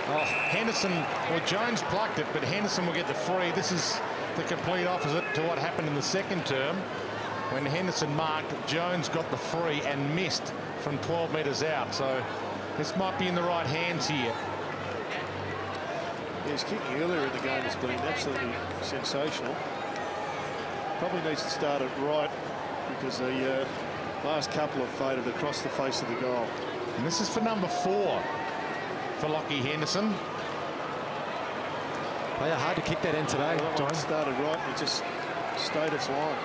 Oh, Henderson, well, Jones plucked it, but Henderson will get the free. This is the complete opposite to what happened in the second term. When Henderson marked, Jones got the free and missed from 12 metres out. So this might be in the right hands here. Yeah, his kicking earlier in the game has been absolutely sensational. Probably needs to start it right because the last couple have faded across the face of the goal. And this is for number 4 for Lachie Henderson. They are hard to kick that in today, Well, John. started right and it just stayed its line.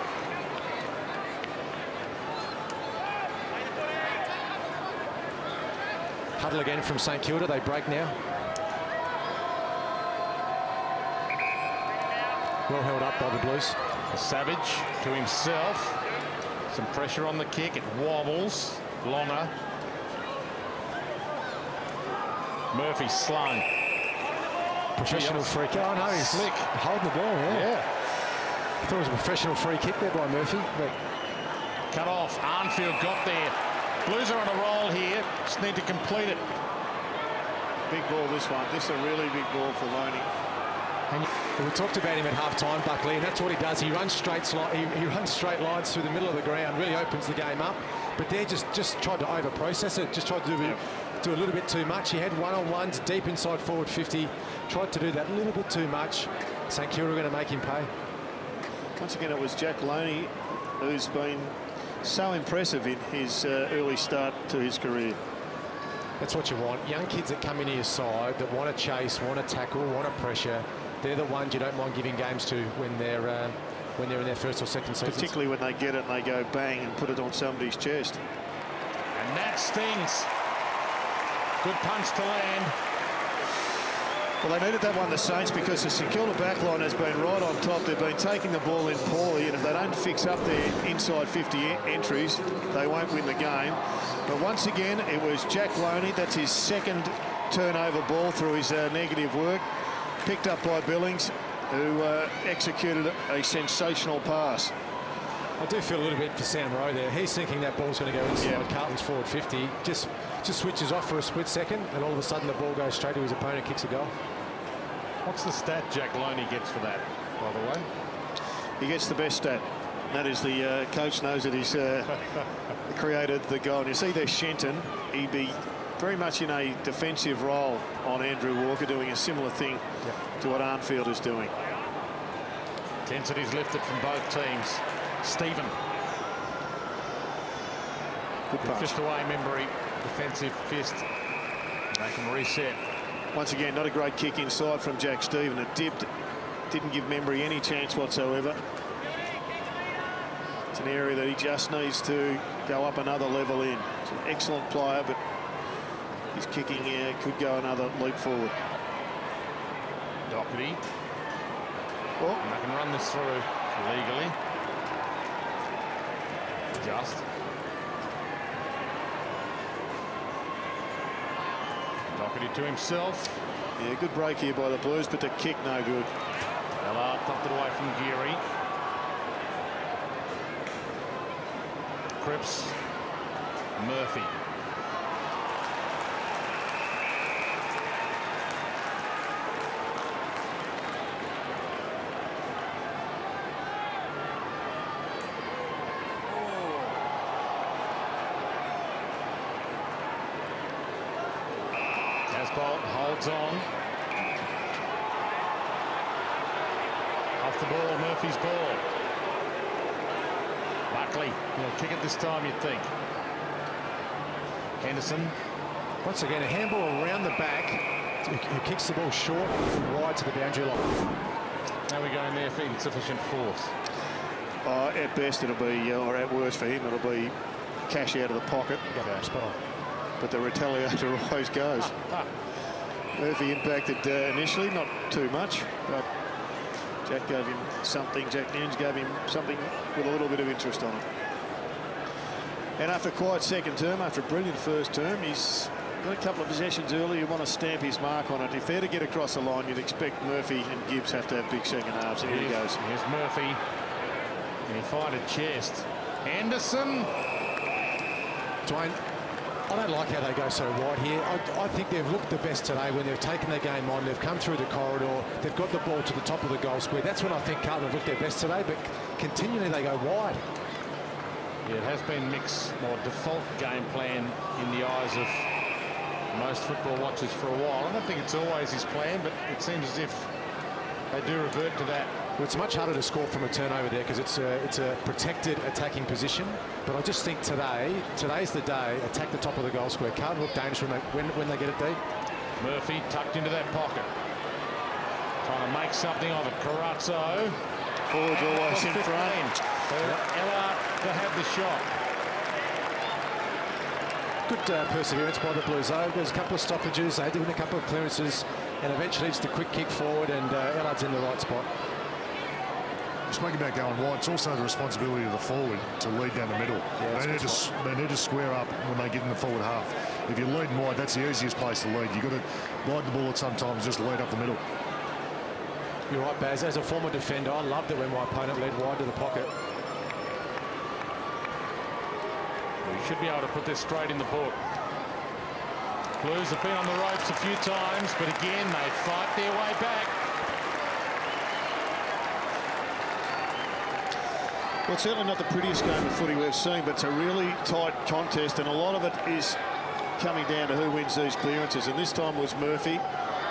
Huddle again from St Kilda. They break now. Well held up by the Blues. Savage to himself. Some pressure on the kick. It wobbles. Longer. Murphy slung. Professional free kick. Oh no, he's Slick. holding the ball. Yeah. I thought it was a professional free kick there by Murphy. But Cut off. Arnfield got there. Blues are on a roll here. Just need to complete it. Big ball, this one. This is a really big ball for Loney. and we talked about him at half-time, Buckley, and that's what he does. He runs straight lines through the middle of the ground, really opens the game up. But they're just tried to over-process it, just tried to do a little bit too much. He had one-on-ones deep inside forward 50, tried to do that a little bit too much. St Kilda are going to make him pay. Once again, it was Jack Loney who's been so impressive in his early start to his career. That's what you want. Young kids that come into your side that want to chase, want to tackle, want to pressure. They're the ones you don't mind giving games to when they're in their first or second season. Particularly when they get it and they go bang and put it on somebody's chest. And that stings. Good punch to land. Well, they needed that one, the Saints, because the St Kilda backline has been right on top. They've been taking the ball in poorly, and if they don't fix up their inside 50 entries, they won't win the game. But once again, it was Jack Loney. That's his second turnover ball through his negative work. Picked up by Billings, who executed a sensational pass. I do feel a little bit for Sam Rowe there. He's thinking that ball's going to go inside Carlton's forward 50. Just switches off for a split second, and all of a sudden the ball goes straight to his opponent, kicks a goal. What's the stat Jack Loney gets for that, by the way? He gets the best stat. That is the coach knows that he's created the goal. And you see there Shenton, he'd be very much in a defensive role on Andrew Walker, doing a similar thing to what Arnfield is doing. Intensity's lifted from both teams. Stephen. Good pass. Fist away, Membry. Defensive fist. They can reset. Once again, not a great kick inside from Jack Stephen. It dipped, didn't give Membry any chance whatsoever. It's an area that he just needs to go up another level in. He's an excellent player, but his kicking could go another leap forward. Doherty. Oh. And they can run this through legally. Just. Doherty to himself. Yeah, good break here by the Blues, but the kick no good. Allard tucked it away from Geary. Cripps. Murphy. Casbolt holds on. Off the ball, Murphy's ball. Buckley, he'll kick it this time, you'd think. Henderson. Once again, a handball around the back, who kicks the ball short and wide to the boundary line. How are we going there for insufficient force? At best it'll be, or at worst for him, it'll be cash out of the pocket. Spot on. But the retaliator always goes. Murphy impacted initially, not too much, but Jack gave him something. Jack Newnes gave him something with a little bit of interest on it. And after a quiet second term, after a brilliant first term, he's got a couple of possessions early. You want to stamp his mark on it. If they're to get across the line, you'd expect Murphy and Gibbs have to have big second halves. And here he goes. Here's Murphy. And he fired a chest. Anderson. Dwayne, I don't like how they go so wide here. I think they've looked the best today when they've taken their game on. They've come through the corridor. They've got the ball to the top of the goal square. That's when I think Carlton have looked their best today, but continually they go wide. Yeah, it has been Mick's more default game plan in the eyes of most football watchers for a while. I don't think it's always his plan, but it seems as if they do revert to that. Well, it's much harder to score from a turnover there because it's a protected attacking position. But I just think today's the day. Attack the top of the goal square. Carlton look dangerous when they get it deep. Murphy tucked into that pocket, trying to make something of it. Carazzo. Forwards always in front. Ella to have the shot. Good perseverance by the Blues, though. There's a couple of stoppages, they had to win a couple of clearances, and eventually it's the quick kick forward, and Ellard's in the right spot. Speaking about going wide, it's also the responsibility of the forward to lead down the middle. Yeah, they need to square up when they get in the forward half. If you're leading wide, that's the easiest place to lead. You've got to ride the ball at sometimes, just lead up the middle. You're right, Baz. As a former defender, I loved it when my opponent led wide to the pocket. We should be able to put this straight in the book. Blues have been on the ropes a few times, but again, they fight their way back. Well, it's certainly not the prettiest game of footy we've seen, but it's a really tight contest, and a lot of it is coming down to who wins these clearances. And this time was Murphy.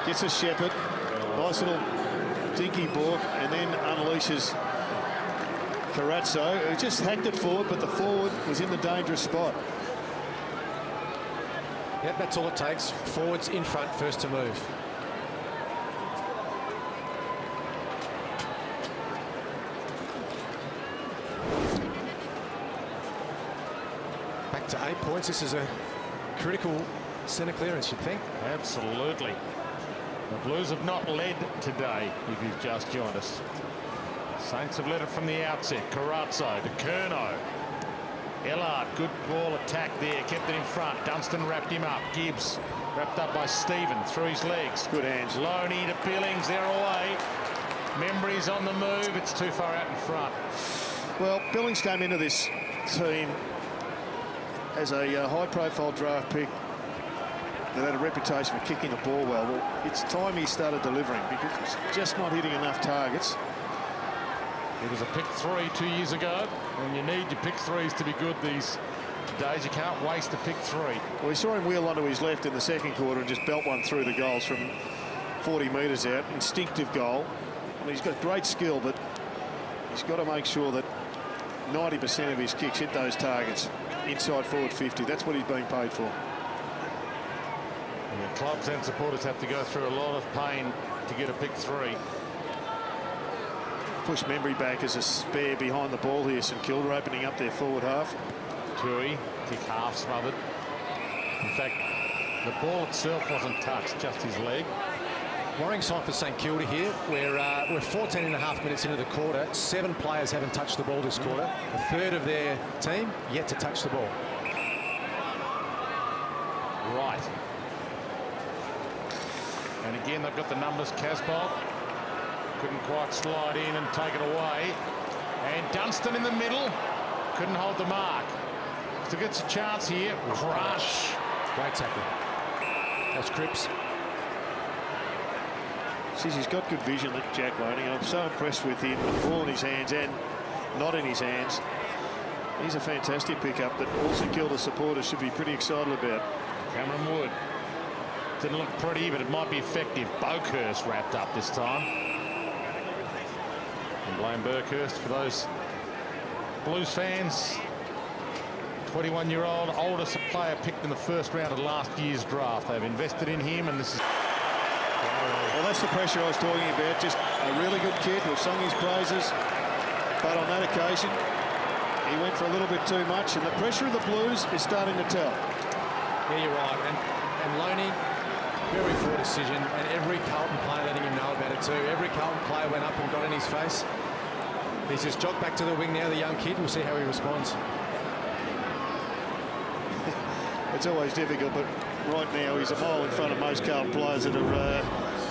Gets a Shepherd. Nice little dinky balk, and then unleashes Carazzo, who just hacked it forward, but the forward was in the dangerous spot. Yep, that's all it takes. Forwards in front, first to move. Back to 8 points. This is a critical centre clearance, you'd think. Absolutely. The Blues have not led today, if you've just joined us. Saints have led it from the outset. Carazzo to Curnow. Ellard, good ball attack there, kept it in front. Dunstan wrapped him up. Gibbs wrapped up by Stephen through his legs. Good hands. Loney to Billings, they're away. Membry's on the move, it's too far out in front. Well, Billings came into this team as a high-profile draft pick that had a reputation for kicking the ball well. Well, it's time he started delivering because he's just not hitting enough targets. It was a pick 3 2 years ago, and you need your pick 3s to be good these days. You can't waste a pick 3. Well, we saw him wheel onto his left in the second quarter and just belt one through the goals from 40 metres out. Instinctive goal. I mean, he's got great skill, but he's got to make sure that 90% of his kicks hit those targets inside forward 50. That's what he's being paid for. And the clubs and supporters have to go through a lot of pain to get a pick 3. Push Membry back as a spare behind the ball here. St Kilda opening up their forward half. Tui, kick half smothered. In fact, the ball itself wasn't touched, just his leg. Worrying sign for St Kilda here. We're 14 and a half minutes into the quarter. 7 players haven't touched the ball this quarter. A third of their team yet to touch the ball. Right. And again, they've got the numbers. Casbolt couldn't quite slide in and take it away. And Dunstan in the middle. Couldn't hold the mark. Still gets a chance here. Crunch. Great tackle. That's Cripps. He's got good vision, that Jack Loney. I'm so impressed with him. The ball in his hands and not in his hands. He's a fantastic pickup that all St Kilda supporters should be pretty excited about. Cameron Wood. Didn't look pretty, but it might be effective. Boakhurst wrapped up this time. And blame Burkhurst for those Blues fans. 21-year-old, oldest player picked in the first round of last year's draft. They've invested in him, and this is... Well, that's the pressure I was talking about. Just a really good kid. We've sung his praises. But on that occasion, he went for a little bit too much, and the pressure of the Blues is starting to tell. Yeah, you're right. And Loney, very poor decision, and every Carlton player letting him know about it too. Every Carlton player went up and got in his face. He's just jogged back to the wing now, the young kid. We'll see how he responds. It's always difficult, but right now he's a mile in front of most Carlton players that are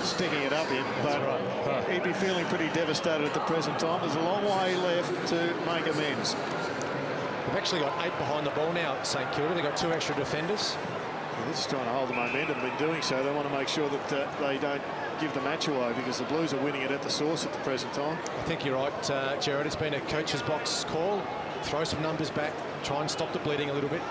sticking it up him. But right. He'd be feeling pretty devastated at the present time. There's a long way left to make amends. They've actually got 8 behind the ball now at St Kilda. They've got 2 extra defenders. They're just trying to hold the momentum. In doing so, they want to make sure that they don't give the match away, because the Blues are winning it at the source at the present time. I think you're right, Jared. It's been a coach's box call. Throw some numbers back. Try and stop the bleeding a little bit.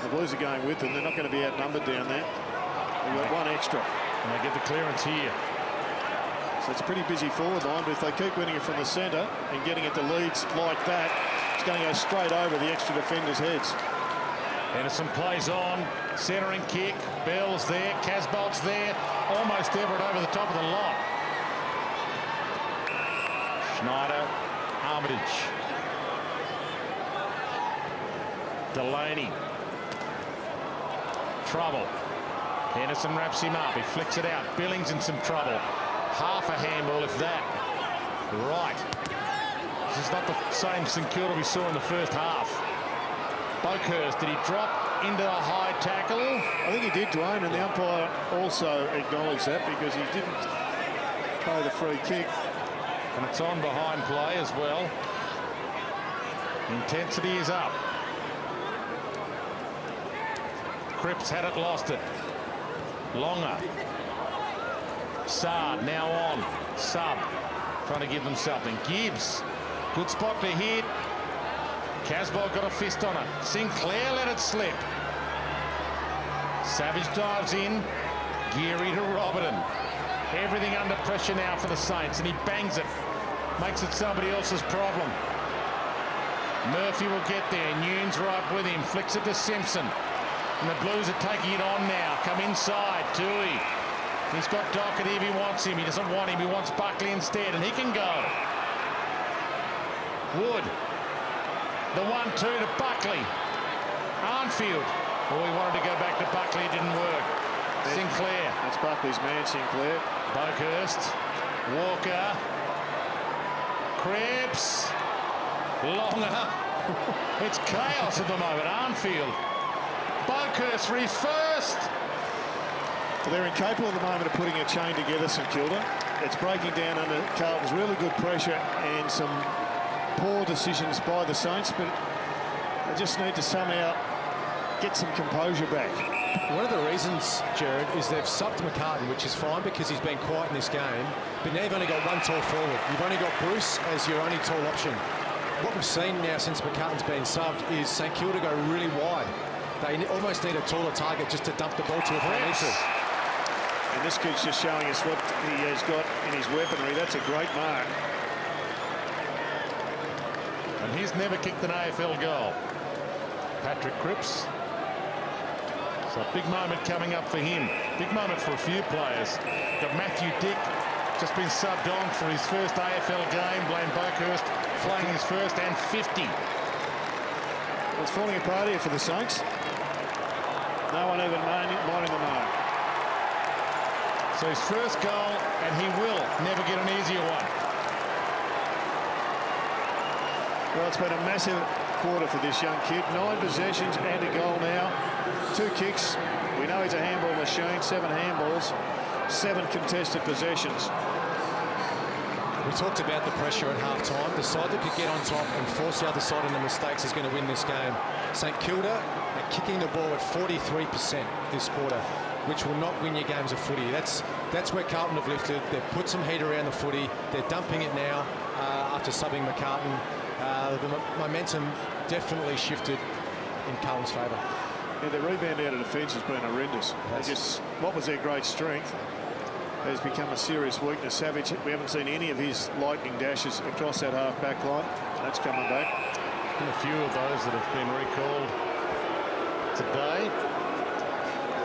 The Blues are going with them. They're not going to be outnumbered down there. They've got 1 extra. And they get the clearance here. So it's a pretty busy forward line, but if they keep winning it from the centre and getting it to leads like that, it's going to go straight over the extra defenders' heads. Anderson plays on, centering kick. Bell's there, Casbolt's there. Almost Everett over the top of the lot. Schneider, Armitage. Delaney trouble. Henderson wraps him up. He flicks it out. Billings in some trouble. Half a handball, if that. Right. This is not the same St Kilda we saw in the first half. Boakhurst, did he drop into a high tackle? I think he did, Dwayne, and the umpire also acknowledged that because he didn't pay the free kick. And it's on behind play as well. Intensity is up. Cripps had it, lost it. Longer. Sard now on. Sub. Trying to give them something. Gibbs. Good spot to hit. Casbolt got a fist on it. Sinclair let it slip. Savage dives in. Geary to Robertson. Everything under pressure now for the Saints, and he bangs it. Makes it somebody else's problem. Murphy will get there. Nunes right with him. Flicks it to Simpson. And the Blues are taking it on now. Come inside. Tui. He's got Doherty if he wants him. He doesn't want him. He wants Buckley instead, and he can go. Wood. The 1-2 to Buckley. Arnfield. Oh, he wanted to go back to Buckley. It didn't work. Sinclair. That's Buckley's man, Sinclair. Boakhurst. Walker. Cripps. Longer. It's chaos at the moment. Arnfield. Boakhurst for his first. Well, they're incapable at the moment of putting a chain together, St Kilda. It's breaking down under Carlton's really good pressure and some poor decisions by the Saints, but they just need to somehow get some composure back. One of the reasons, Jared, is they've subbed McCartan, which is fine because he's been quiet in this game, but now you've only got one tall forward. You've only got Bruce as your only tall option. What we've seen now since McCartan's been subbed is St Kilda go really wide. They almost need a taller target just to dump the ball to if they need to. And this kid's just showing us what he has got in his weaponry. That's a great mark. And he's never kicked an AFL goal. Patrick Cripps. So a big moment coming up for him. Big moment for a few players. Got Matthew Dick just been subbed on for his first AFL game. Blaine Boakhurst flying his first and 50. Well, it's falling apart here for the Saints. No one even minding the mark. So his first goal, and he will never get an easier one. Well, it's been a massive quarter for this young kid. 9 possessions and a goal now. 2 kicks. We know he's a handball machine. 7 handballs. 7 contested possessions. We talked about the pressure at half-time. The side that could get on top and force the other side into mistakes is going to win this game. St Kilda are kicking the ball at 43% this quarter, which will not win your games of footy. That's where Carlton have lifted. They've put some heat around the footy. They're dumping it now after subbing McCartan. The momentum definitely shifted in Carlton's favour. Yeah, their rebound out of defence has been horrendous. What was their great strength has become a serious weakness. Savage, we haven't seen any of his lightning dashes across that half-back line. That's coming back. And a few of those that have been recalled today.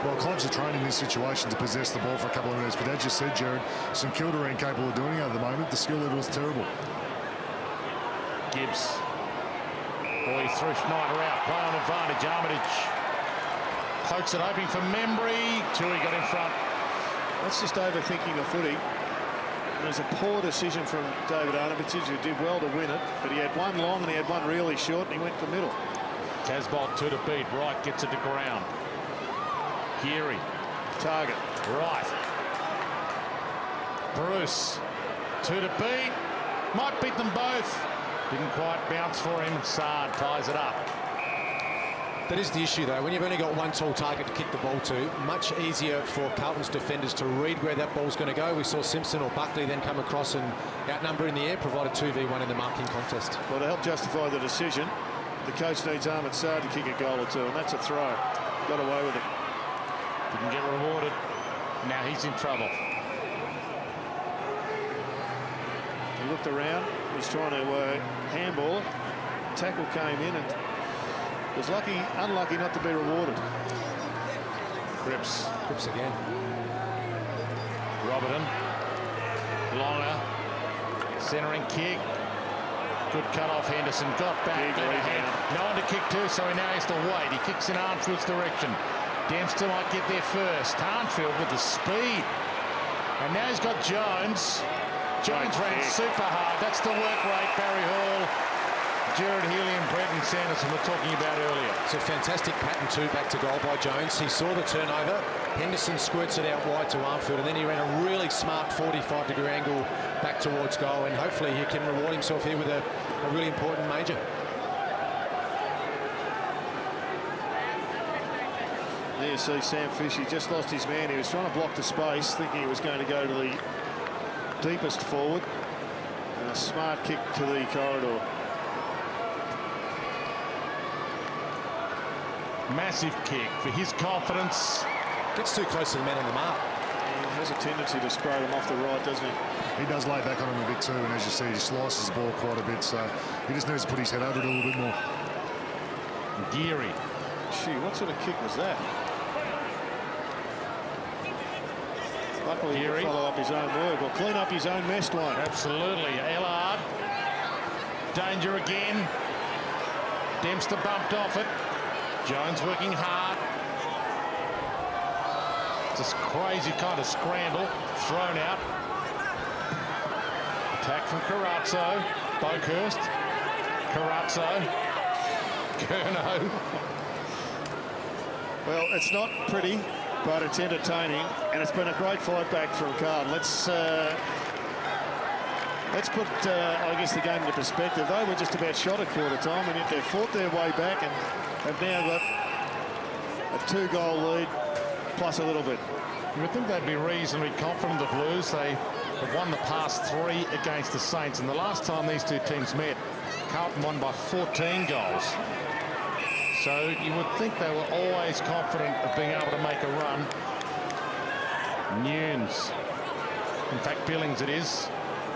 Well, clubs are training this situation to possess the ball for a couple of minutes, but as you said, Jared, St Kilda are incapable of doing it at the moment. The skill level is terrible. Gibbs. Boy, threw Schneider out. Play on advantage. Armitage pokes it open for Membry. Tui got in front. That's just overthinking the footy. There's a poor decision from David Armitage, who did well to win it, but he had one long and he had one really short, and he went to the middle. Casbolt 2 to beat. Right gets it to ground. Geary. Target. Right. Bruce. 2 to beat. Might beat them both. Didn't quite bounce for him. Sard ties it up. That is the issue, though. When you've only got one tall target to kick the ball to, much easier for Carlton's defenders to read where that ball's going to go. We saw Simpson or Buckley then come across and outnumber in the air, provided 2v1 in the marking contest. Well, to help justify the decision, the coach needs Ahmed Sard to kick a goal or two, and that's a throw. Got away with it. Didn't get rewarded. Now he's in trouble. He looked around, was trying to handball it. Tackle came in and was unlucky not to be rewarded. Cripps. Cripps again. Robertson. Longer. Centering kick. Good cut off. Henderson got back. Big rebound. No one to kick to, so he now has to wait. He kicks in Armfield's direction. Dempster might get there first. Tarnfield with the speed. And now he's got Jones. Jones ran super hard. That's the work rate Barry Hall, Jared Healy and Brenton Sanderson were talking about earlier. It's a fantastic pattern too, back to goal by Jones. He saw the turnover. Henderson squirts it out wide to Armfield, and then he ran a really smart 45-degree angle back towards goal, and hopefully he can reward himself here with a really important major. There you see Sam Fishy just lost his man. He was trying to block the space, thinking he was going to go to the deepest forward. And a smart kick to the corridor. Massive kick for his confidence. Gets too close to the man on the mark. He has a tendency to spray him off the right, doesn't he? He does lay back on him a bit too, and as you see, he slices the ball quite a bit, so he just needs to put his head over it a little bit more. Geary. Gee, what sort of kick was that? Luckily, he can follow up his own work or clean up his own mess one. Absolutely. Ellard. Danger again. Dempster bumped off it. Jones working hard. Just crazy kind of scramble. Thrown out. Attack from Carazzo. Boakhurst. Carazzo. Curnow. Well, it's not pretty, but it's entertaining, and it's been a great fight back from Carlton. Let's put, I guess, the game into perspective. They were just about shot at quarter time, and yet they've fought their way back and have now got a 2-goal lead plus a little bit. You would think they'd be reasonably confident, the Blues. They have won the past 3 against the Saints, and the last time these two teams met, Carlton won by 14 goals. So you would think they were always confident of being able to make a run. Nunes. In fact, Billings it is.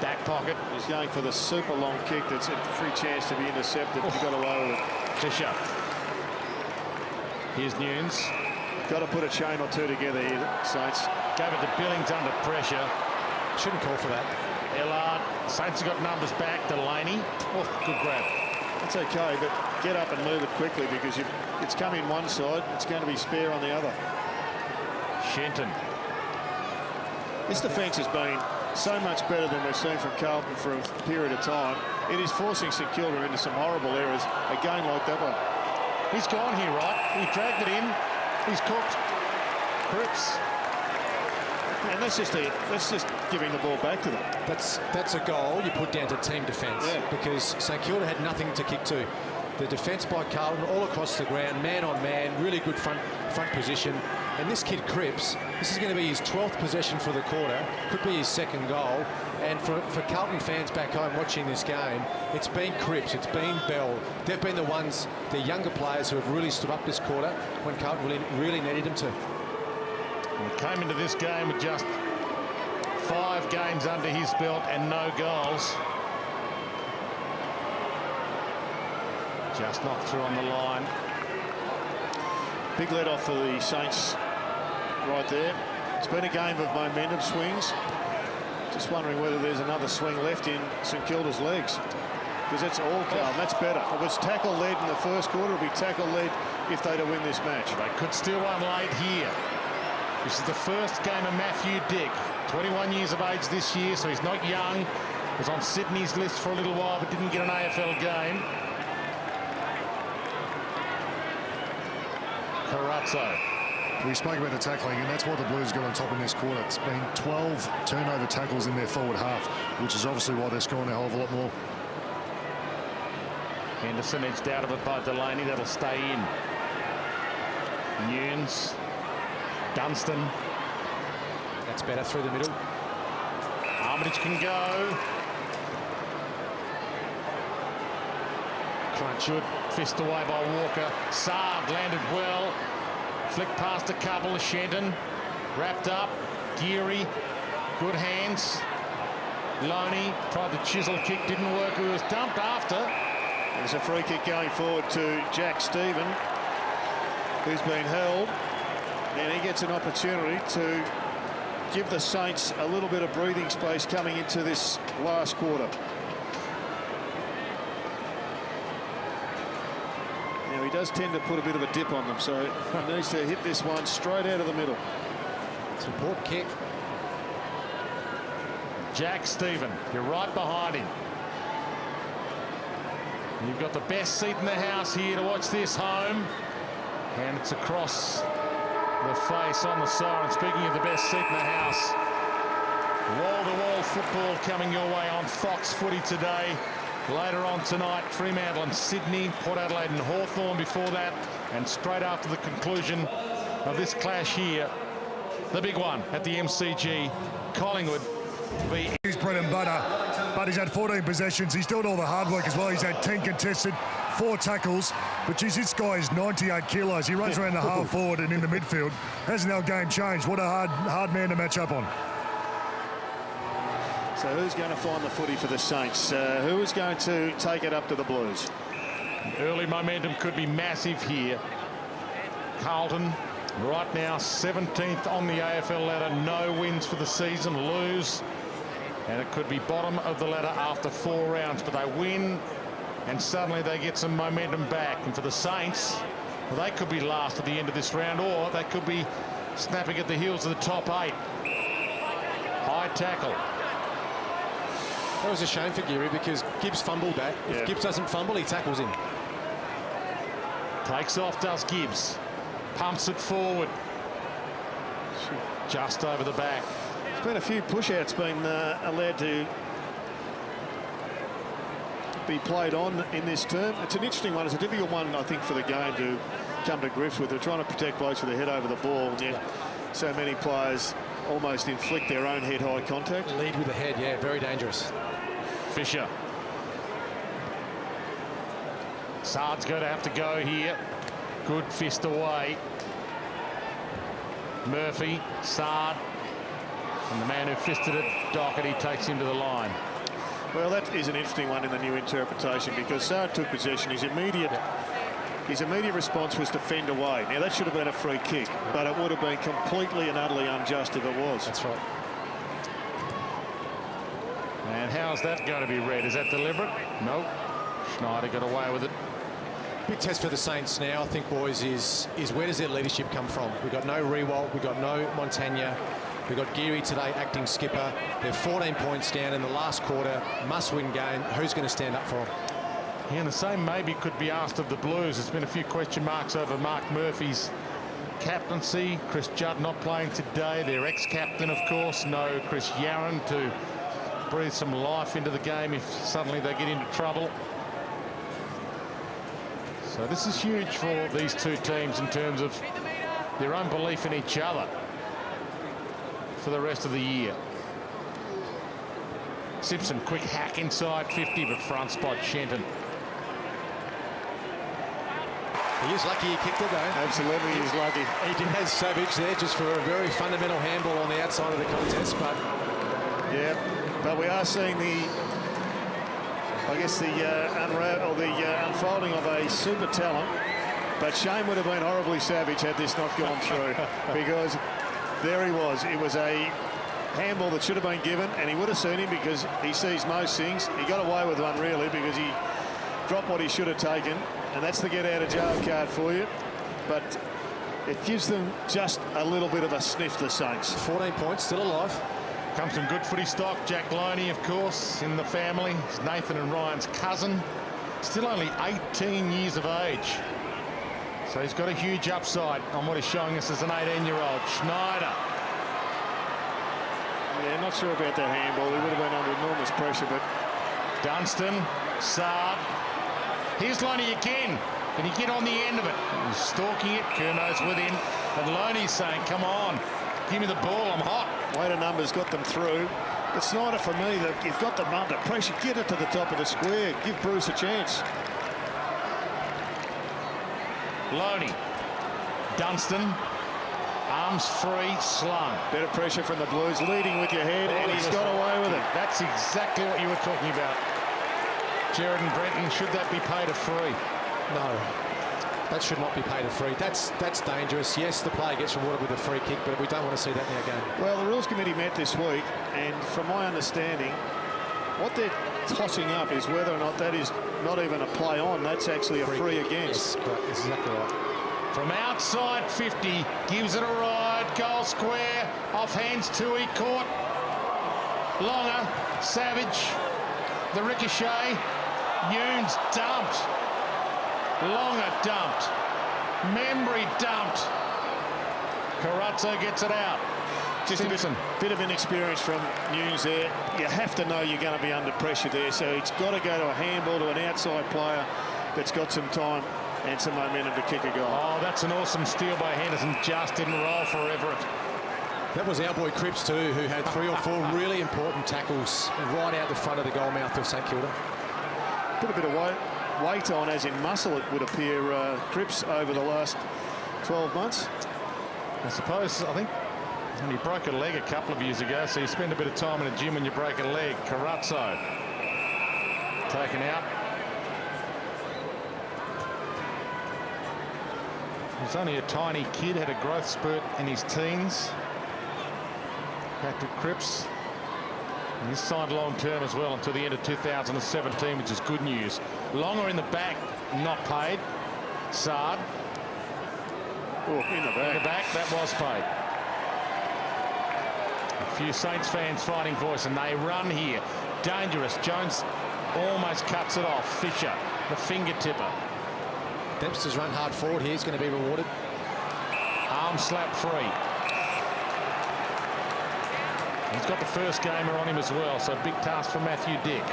Back pocket. He's going for the super long kick that's a free chance to be intercepted. You've got to lower it. Fisher. Here's Nunes. Got to put a chain or two together here, Saints. Gave it to Billings under pressure. Shouldn't call for that. Ellard. Saints have got numbers back. Delaney. Oh, good grab. That's okay, but get up and move it quickly because it's come in one side, it's going to be spare on the other. Shenton. This defence has been so much better than we've seen from Carlton for a period of time. It is forcing St Kilda into some horrible errors, a game like that one. He's gone here, right? He dragged it in. He's cooked. Cripps. And that's just giving the ball back to them. That's a goal you put down to team defence, because St Kilda had nothing to kick to. The defence by Carlton all across the ground, man on man, really good front position. And this kid Cripps, this is going to be his 12th possession for the quarter, could be his 2nd goal. And for Carlton fans back home watching this game, it's been Cripps, it's been Bell. They've been the younger players who have really stood up this quarter when Carlton really needed them to. He came into this game with just 5 games under his belt and no goals. Just knocked through on the line. Big let off for the Saints right there. It's been a game of momentum swings. Just wondering whether there's another swing left in St Kilda's legs. Because that's all Carlton. That's better. It was tackle-led in the first quarter. It'll be tackle-led if they to win this match. They could still run late here. This is the first game of Matthew Dick. 21 years of age this year, so he's not young. Was on Sydney's list for a little while, but didn't get an AFL game. Carazzo. We spoke about the tackling, and that's what the Blues got on top in this quarter. It's been 12 turnover tackles in their forward half, which is obviously why they're scoring a hell of a lot more. Henderson edged out of it by Delaney. That'll stay in. Nunes. Dunstan. That's better through the middle. Armitage can go. Crunch. Good. Fist away by Walker. Saab landed well. Flicked past a couple of Shenton. Wrapped up. Geary. Good hands. Loney tried the chisel kick. Didn't work. He was dumped after. There's a free kick going forward to Jack Stephen, who's been held. And he gets an opportunity to give the Saints a little bit of breathing space coming into this last quarter. Now he does tend to put a bit of a dip on them, so he needs to hit this one straight out of the middle. It's an important kick. Jack Stephen, you're right behind him. You've got the best seat in the house here to watch this home. And it's across the face on the siren. Speaking of the best seat in the house, wall-to-wall football coming your way on Fox Footy today. Later on tonight, Fremantle and Sydney, Port Adelaide and Hawthorn before that. And straight after the conclusion of this clash here, the big one at the MCG, Collingwood v. His bread and butter, but he's had 14 possessions. He's doing all the hard work as well. He's had 10 contested, 4 tackles. But geez, this guy is 98 kilos. He runs around the half forward and in the midfield. Hasn't our game changed? What a hard man to match up on. So who's going to find the footy for the Saints? Who is going to take it up to the Blues? Early momentum could be massive here. Carlton right now 17th on the AFL ladder. No wins for the season, lose. And it could be bottom of the ladder after 4 rounds. But they win and suddenly they get some momentum back. And for the Saints, well, they could be last at the end of this round, or they could be snapping at the heels of the top 8. High tackle. That was a shame for Geary because Gibbs fumbled that. If Gibbs doesn't fumble, he tackles him. Takes off, does Gibbs. Pumps it forward. Just over the back. There's been a few push-outs being allowed to be played on in this term. It's an interesting one. It's a difficult one, I think, for the game to come to grips with. They're trying to protect blokes with their head over the ball, and yet so many players almost inflict their own head-high contact. Lead with the head, yeah, very dangerous. Fisher. Sard's going to have to go here. Good fist away. Murphy, Sard, and the man who fisted it, Doherty, takes him to the line. Well, that is an interesting one in the new interpretation because Sard took possession. His immediate response was to fend away. Now, that should have been a free kick, but it would have been completely and utterly unjust if it was. That's right. And how's that going to be read? Is that deliberate? Nope. Schneider got away with it. Big test for the Saints now, I think, boys, is where does their leadership come from? We've got no Rewalt, we've got no Montagna, we've got Geary today acting skipper. They're 14 points down in the last quarter, must-win game. Who's going to stand up for them? Yeah, and the same maybe could be asked of the Blues. There's been a few question marks over Mark Murphy's captaincy. Chris Judd not playing today. Their ex-captain, of course. No Chris Yarran to breathe some life into the game if suddenly they get into trouble. So this is huge for these two teams in terms of their own belief in each other for the rest of the year. Simpson, quick hack inside 50, but front spot Shenton. He is lucky he kicked it, though. Absolutely, he's lucky. He did have Savage there just for a very fundamental handball on the outside of the contest, but... Yeah, but we are seeing the unfolding of a super talent. But Shane would have been horribly savage had this not gone through because there he was. It was a handball that should have been given, and he would have seen him because he sees most things. He got away with one, really, because he dropped what he should have taken, and that's the get-out-of-jail card for you. But it gives them just a little bit of a sniff, the Saints. 14 points, still alive. Comes from good footy stock. Jack Loney, of course, in the family. It's Nathan and Ryan's cousin. Still only 18 years of age. So he's got a huge upside on what he's showing us as an 18-year-old. Schneider. Yeah, not sure about that handball. He would have been under enormous pressure, but... Dunstan, Saab. Here's Loney again. Can he get on the end of it? He's stalking it. Kerno's with him. And Loney's saying, come on, give me the ball, I'm hot. Weight of numbers got them through. But Snyder, for me, that you've got them under pressure. Get it to the top of the square. Give Bruce a chance. Loney. Dunstan. Arms free, slung. Better pressure from the Blues, leading with your head, and he's got away with it. That's exactly what you were talking about. Jared and Brenton, should that be paid a free? No, that should not be paid a free. That's dangerous. Yes, the player gets rewarded with a free kick, but we don't want to see that in our game. Well, the Rules Committee met this week, and from my understanding, what they're tossing up is whether or not that is not even a play on. That's actually a free against. Yes, correct. That's exactly right. From outside 50, gives it a ride, goal square, off hands Tui, caught. Longer, Savage, the ricochet, Yoons dumped. Longer dumped. Membry dumped. Carazzo gets it out. Just a bit of inexperience from Nunes there. You have to know you're going to be under pressure there, so it's got to go to a handball to an outside player that's got some time and some momentum to kick a goal. Oh, that's an awesome steal by Henderson. Just didn't roll for Everett. That was our boy Cripps too, who had 3 or 4 really important tackles right out the front of the goal mouth of St Kilda. Put a bit of weight on, as in muscle, it would appear, Cripps over the last 12 months. I suppose, I think he broke a leg a couple of years ago, so you spend a bit of time in a gym when you break a leg. Carazzo taken out. He's only a tiny kid, had a growth spurt in his teens. Patrick Cripps. And he's signed long-term as well until the end of 2017, which is good news. Longer in the back, not paid. Sard. Oh, in the back. In the back, that was paid. A few Saints fans fighting voice, and they run here. Dangerous. Jones almost cuts it off. Fisher, the finger-tipper. Dempster's run hard forward here. He's going to be rewarded. Arm slap free. He's got the first gamer on him as well, so big task for Matthew Dick.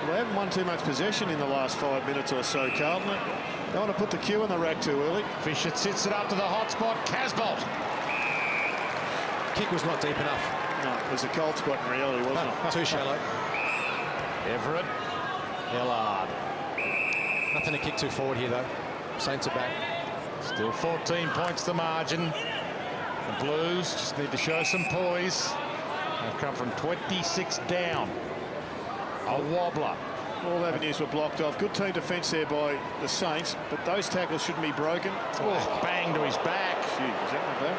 Well, they haven't won too much possession in the last 5 minutes or so, Carlton. They want to put the cue in the rack too early. Fisher sits it up to the hot spot. Casbolt. Kick was not deep enough. No, it was a cold spot in reality, wasn't it? Too shallow. Everett. Hillard. Nothing to kick too forward here, though. Saints are back. Still 14 points the margin. The Blues just need to show some poise. They've come from 26 down. A wobbler. All avenues were blocked off. Good team defence there by the Saints, but those tackles shouldn't be broken. Oh, bang to his back. Gee, is that not bad?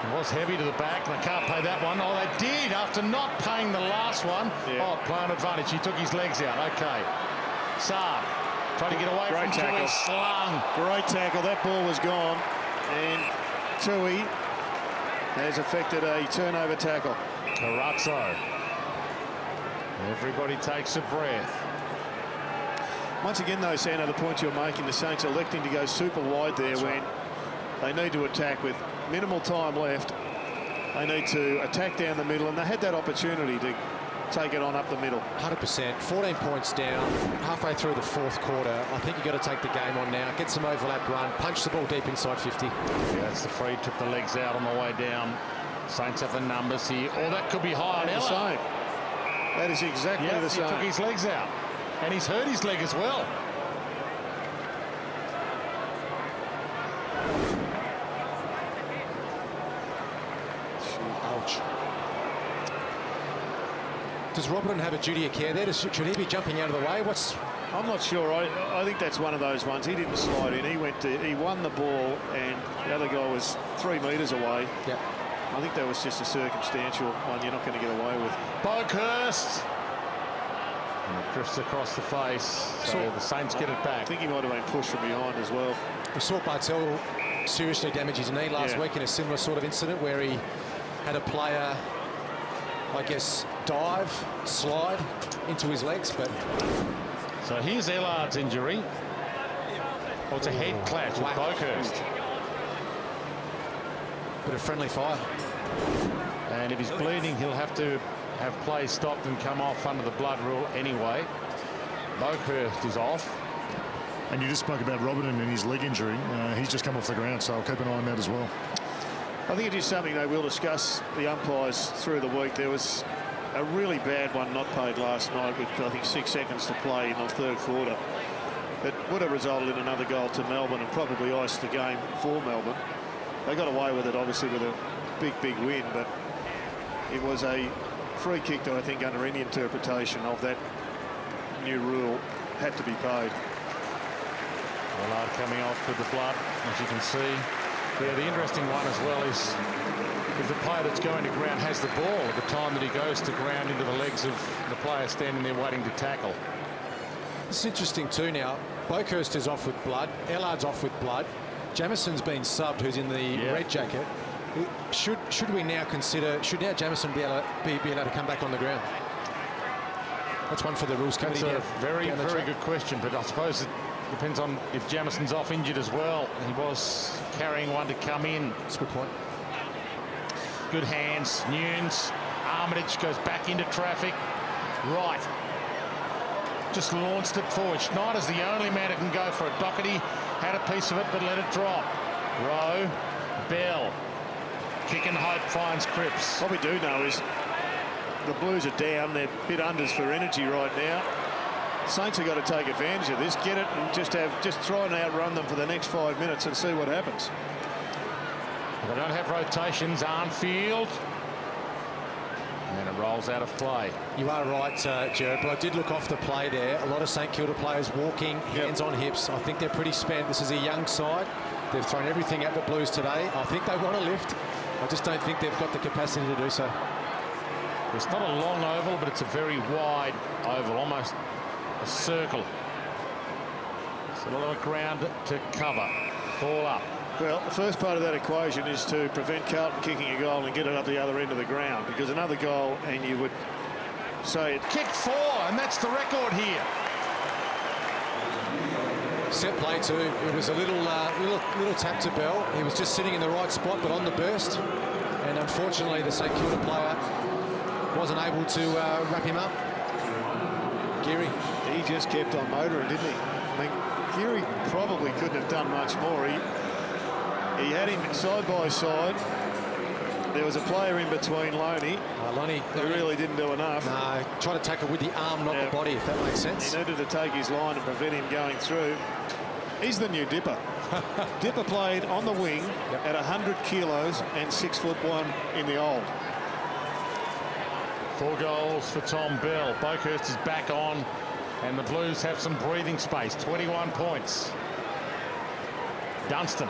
It was heavy to the back, and they can't pay that one. Oh, they did after not paying the last one. Yeah. Oh, play on advantage. He took his legs out. Okay. Saab tried to get away Great from tackle. Tui. Slung. Great tackle. That ball was gone, and Tui has affected a turnover tackle. Carazzo. Everybody takes a breath. Once again, though, Sano, the point you're making, the Saints electing to go super wide there when they need to attack with minimal time left. They need to attack down the middle, and they had that opportunity to take it on up the middle. 100%. 14 points down, halfway through the 4th quarter. I think you've got to take the game on now. Get some overlap run, punch the ball deep inside 50. Yeah, that's the free. Took the legs out on the way down. Saints have the numbers here. Oh, that could be high. The same. That is exactly the same. He took his legs out. And he's hurt his leg as well. Ouch. Does Robertson have a duty of care there? Should he be jumping out of the way? I'm not sure. I think that's one of those ones. He didn't slide in. He won the ball, and the other guy was 3 metres away. Yeah. I think that was just a circumstantial one you're not going to get away with. Boakhurst. And it drifts across the face. So the Saints get it I back. think he might have been pushed from behind as well. We saw Bartel seriously damage his knee last week in a similar sort of incident where he had a player, I guess, dive, slide into his legs. But so here's Ellard's injury. Oh, it's a head clash with Boakhurst. Bit of friendly fire. And if he's bleeding, he'll have to have play stopped and come off under the blood rule anyway. Boakhurst is off. And you just spoke about Robertson and his leg injury. He's just come off the ground, so I'll keep an eye on that as well. I think it is something they will discuss, the umpires, through the week. There was a really bad one not paid last night with, I think, 6 seconds to play in the 3rd quarter. That would have resulted in another goal to Melbourne and probably iced the game for Melbourne. They got away with it, obviously, with a big win, but it was a free kick that I think, under any interpretation of that new rule, had to be paid. Willard coming off with the blood, as you can see. Yeah, the interesting one as well is if the player that's going to ground has the ball at the time that he goes to ground into the legs of the player standing there waiting to tackle. It's interesting too now. Boakhurst is off with blood. Ellard's off with blood. Jamison's been subbed, who's in the red jacket. Should we now consider, should now Jamison be allowed to come back on the ground? That's one for the rules committee. That's a very good question, but I suppose it depends on if Jamison's off injured as well. He was carrying one to come in. That's a good point. Good hands. Nunes. Armitage goes back into traffic. Right. Just launched it forward. Schneider's the only man who can go for it. Doherty had a piece of it, but let it drop. Rowe. Bell. Kick and hope finds Cripps. What we do know is the Blues are down. They're a bit unders for energy right now. Saints have got to take advantage of this, get it, and just try and outrun them for the next 5 minutes and see what happens. They don't have rotations. Arnfield. And it rolls out of play. You are right, Jared, but I did look off the play there. A lot of St Kilda players walking, hands on hips. I think they're pretty spent. This is a young side. They've thrown everything at the Blues today. I think they want to lift. I just don't think they've got the capacity to do so. It's not a long oval, but it's a very wide oval, almost a circle. It's a lot of ground to cover. Ball up. Well, the first part of that equation is to prevent Carlton kicking a goal and get it up the other end of the ground, because another goal and you would say it. Kick 4, and that's the record here. Set play too. It was a little tap to Bell. He was just sitting in the right spot, but on the burst. And unfortunately, the St Kilda player wasn't able to wrap him up. Geary. He just kept on motoring, didn't he? I mean, Geary probably couldn't have done much more. He had him side by side. There was a player in between Loney. Loney who really didn't do enough. No, try to tackle with the arm, not the body, if that makes sense. He needed to take his line and prevent him going through. He's the new Dipper. Dipper played on the wing at 100 kilos and 6'1" in the old. 4 goals for Tom Bell. Boakhurst is back on, and the Blues have some breathing space. 21 points. Dunstan.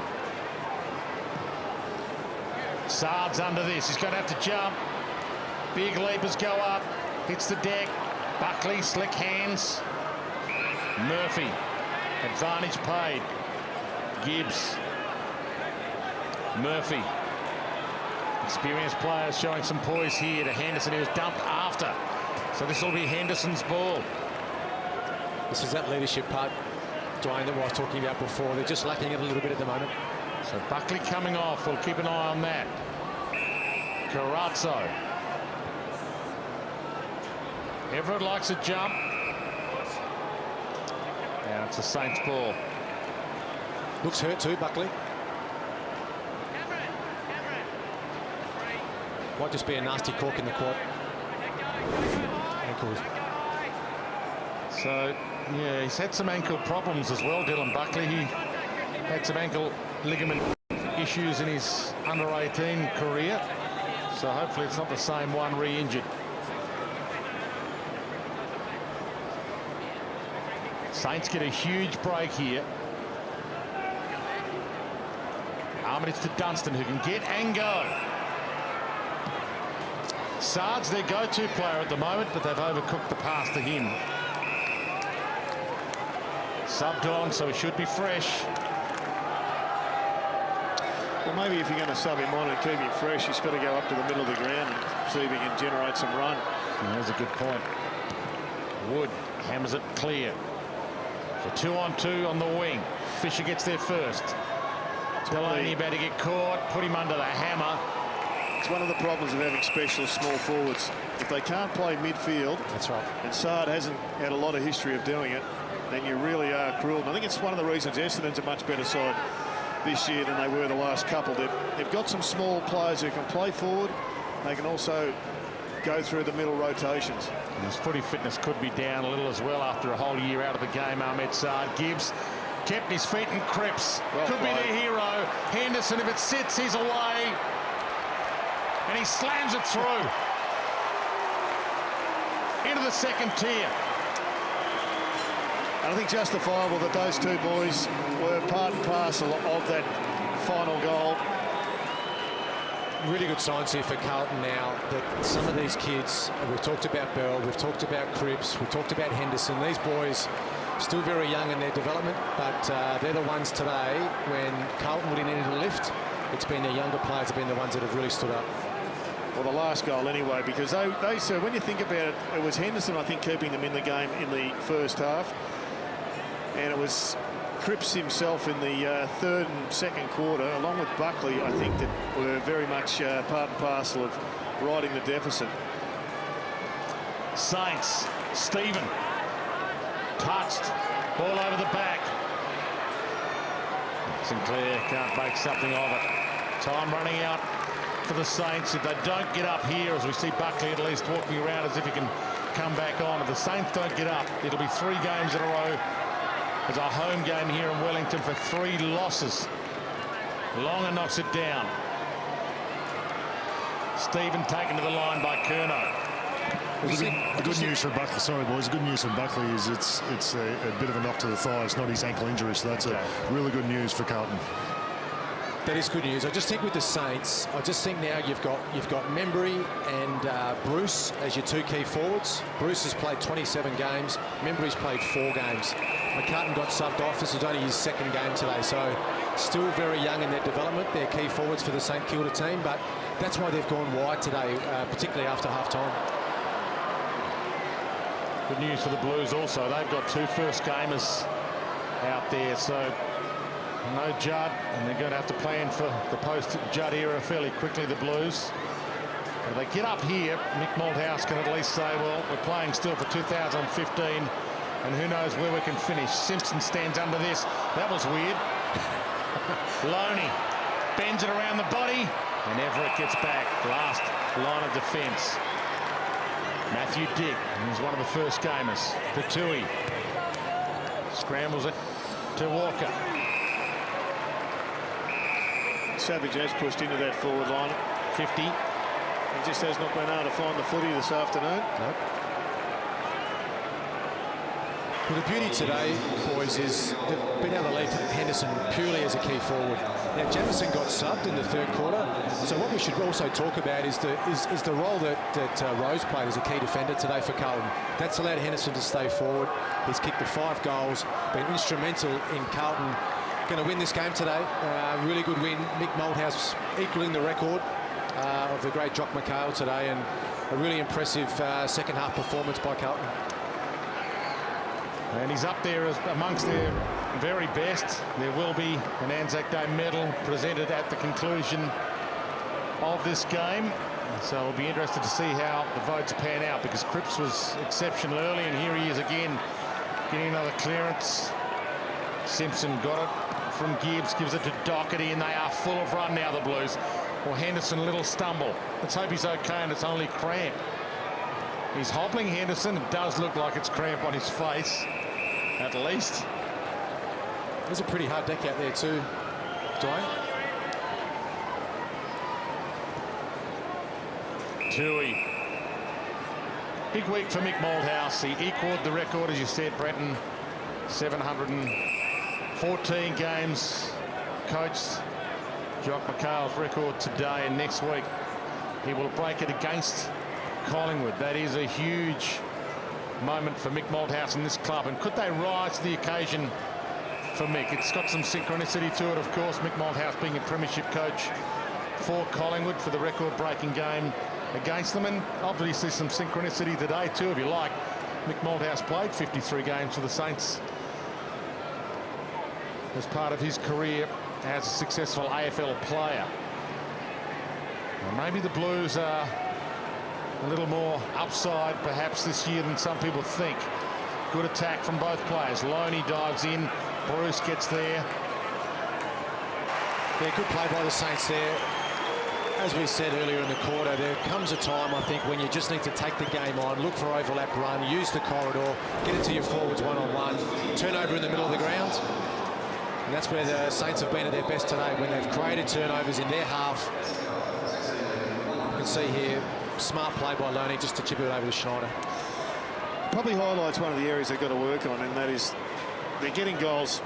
Sard's under this. He's going to have to jump. Big leapers go up. Hits the deck. Buckley, slick hands. Murphy. Advantage paid. Gibbs. Murphy. Experienced players showing some poise here to Henderson. He was dumped after. So this will be Henderson's ball. This is that leadership part, Dwayne, that I was talking about before. They're just lacking it a little bit at the moment. So Buckley coming off. We'll keep an eye on that. Carazzo. Everett likes a jump. And it's a Saints ball. Looks hurt too, Buckley. Might just be a nasty cork in the quad. Ankles. So, yeah, he's had some ankle problems as well, Dylan Buckley. He had some ankle ligament issues in his under-18 career. So hopefully it's not the same one re-injured. Saints get a huge break here. Armitage to Dunstan, who can get and go. Sard's their go-to player at the moment, but they've overcooked the pass to him. Subbed on, so he should be fresh. Well, maybe if you're going to sub him on and keep him fresh, he's got to go up to the middle of the ground and see if he can generate some run. That's a good point. Wood hammers it clear. So 2-on-2 on the wing. Fisher gets there first. Delaney about to get caught, put him under the hammer. It's one of the problems of having specialist small forwards. If they can't play midfield, that's right, and Sard hasn't had a lot of history of doing it, then you really are cruel. And I think it's one of the reasons Essendon's a much better side this year than they were the last couple. They've got some small players who can play forward. They can also go through the middle rotations. And his footy fitness could be down a little as well after a whole year out of the game. Ahmed Sard. Gibbs kept his feet, and Cripps could be their hero. Henderson, if it sits, he's away. And he slams it through into the second tier. I think justifiable that those two boys were part and parcel of that final goal. Really good signs here for Carlton now that some of these kids, we've talked about Bell, we've talked about Cripps, we've talked about Henderson. These boys still very young in their development, but they're the ones today when Carlton really needed a lift. It's been their younger players have been the ones that have really stood up. Well, the last goal anyway, because they so when you think about it, it was Henderson, I think, keeping them in the game in the first half, and it was Cripps himself in the third and second quarter, along with Buckley, I think, that were very much part and parcel of riding the deficit. Saints, Stephen, touched, ball over the back. Sinclair can't make something of it. Time running out for the Saints. If they don't get up here, as we see Buckley at least walking around as if he can come back on. If the Saints don't get up, it'll be 3 games in a row. It's a home game here in Wellington for 3 losses. Longer knocks it down. Stephen taken to the line by Curnow. The good news for Buckley, sorry boys, the good news for Buckley is it's a bit of a knock to the thigh. It's not his ankle injury, so that's a really good news for Carlton. That is good news. I just think with the Saints, I just think now you've got Membry and Bruce as your 2 key forwards. Bruce has played 27 games. Membry's played 4 games. McCartan got subbed off. This was only his 2nd game today, so still very young in their development. They're key forwards for the St Kilda team, but that's why they've gone wide today, particularly after half-time. Good news for the Blues also. They've got 2 first-gamers out there, so no Judd, and they're going to have to plan for the post-Judd era fairly quickly, the Blues. If they get up here, Mick Malthouse can at least say, well, we're playing still for 2015, and who knows where we can finish. Simpson stands under this. That was weird. Loney bends it around the body, and Everett gets back. Last line of defence. Matthew Dick, he's one of the first gamers. Petui scrambles it to Walker. Savage has pushed into that forward line. 50. He just has not been able to find the footy this afternoon. Nope. Well, the beauty today, boys, is they've been able to leave Henderson purely as a key forward. Now, Jamison got subbed in the 3rd quarter, so what we should also talk about is the role that Rose played as a key defender today for Carlton. That's allowed Henderson to stay forward. He's kicked the 5 goals, been instrumental in Carlton going to win this game today. Really good win. Mick Malthouse equaling the record of the great Jock McHale today, and a really impressive second half performance by Carlton. And he's up there as amongst their very best. There will be an ANZAC Day medal presented at the conclusion of this game. So we'll be interested to see how the votes pan out, because Cripps was exceptional early, and here he is again getting another clearance. Simpson got it from Gibbs, gives it to Doherty, and they are full of run now, the Blues. Well, Henderson, a little stumble. Let's hope he's okay and it's only cramp. He's hobbling, Henderson. It does look like it's cramp on his face, at least. There's a pretty hard deck out there too, Dwayne. Tui. Big week for Mick Malthouse. He equalled the record, as you said, Brenton. 714 games. Coached Jock McHale's record today, and next week he will break it against Collingwood. That is a huge moment for Mick Malthouse in this club, and could they rise to the occasion for Mick? It's got some synchronicity to it, of course. Mick Malthouse being a premiership coach for Collingwood for the record-breaking game against them, and obviously some synchronicity today too, if you like. Mick Malthouse played 53 games for the Saints as part of his career as a successful AFL player. Well, maybe the Blues are a little more upside perhaps this year than some people think. Good attack from both players. Loney dives in, Bruce gets there. Yeah, good play by the Saints there. As we said earlier in the quarter, there comes a time, I think, when you just need to take the game on, look for overlap run, use the corridor, get it to your forwards one-on-one, turnover in the middle of the ground. And that's where the Saints have been at their best today, when they've created turnovers in their half. You can see here, smart play by Loney just to chip it over to Schneider. Probably highlights one of the areas they've got to work on, and that is they're getting goals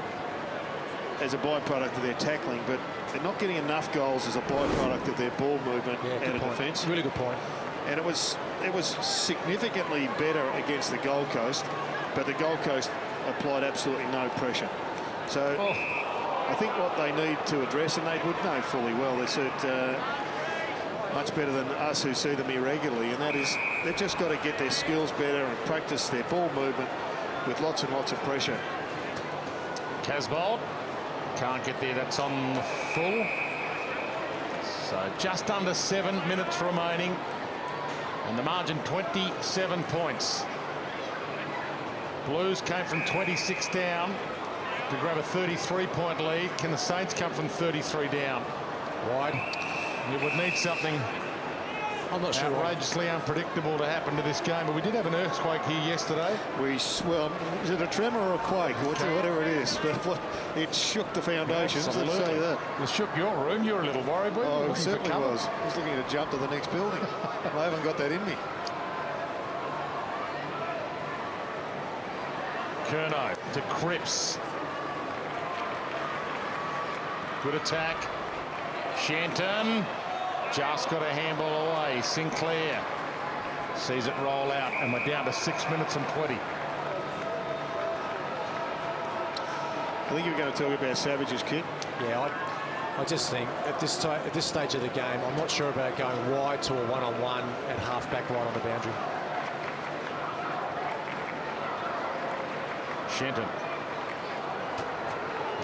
as a byproduct of their tackling, but they're not getting enough goals as a byproduct of their ball movement out of defence. Really good point. And it was significantly better against the Gold Coast, but the Gold Coast applied absolutely no pressure. So I think what they need to address, and they would know fully well, they're much better than us who see them irregularly, and that is they've just got to get their skills better and practice their ball movement with lots and lots of pressure. Casbold can't get there. That's on the full. So just under 7 minutes remaining, and the margin 27 points. Blues came from 26 down to grab a 33-point lead. Can the Saints come from 33 down? Wide. You would need something I'm not sure. Outrageously unpredictable to happen to this game, but we did have an earthquake here yesterday. Well, is it a tremor or a quake? Whatever it is, but it shook the foundations. Let's say that. It shook your room. You were a little worried, weren't you? Oh, it certainly was. I was looking to jump to the next building. I haven't got that in me. Curnow to Cripps. Good attack. Shenton just got a handball away. Sinclair sees it roll out, and we're down to 6 minutes and 20. I think you were going to talk about Savage's kick. Yeah, I just think at this stage of the game, I'm not sure about going wide to a one-on-one at half-back right on the boundary. Shenton.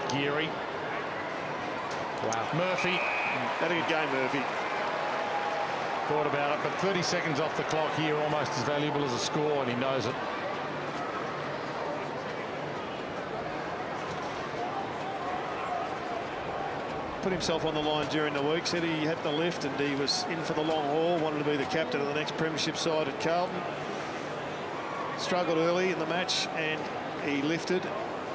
Geary. Wow. Murphy. Had a good game, Murphy. Thought about it, but 30 seconds off the clock here, almost as valuable as a score, and he knows it. Put himself on the line during the week, said he had the lift and he was in for the long haul, wanted to be the captain of the next premiership side at Carlton. Struggled early in the match and he lifted,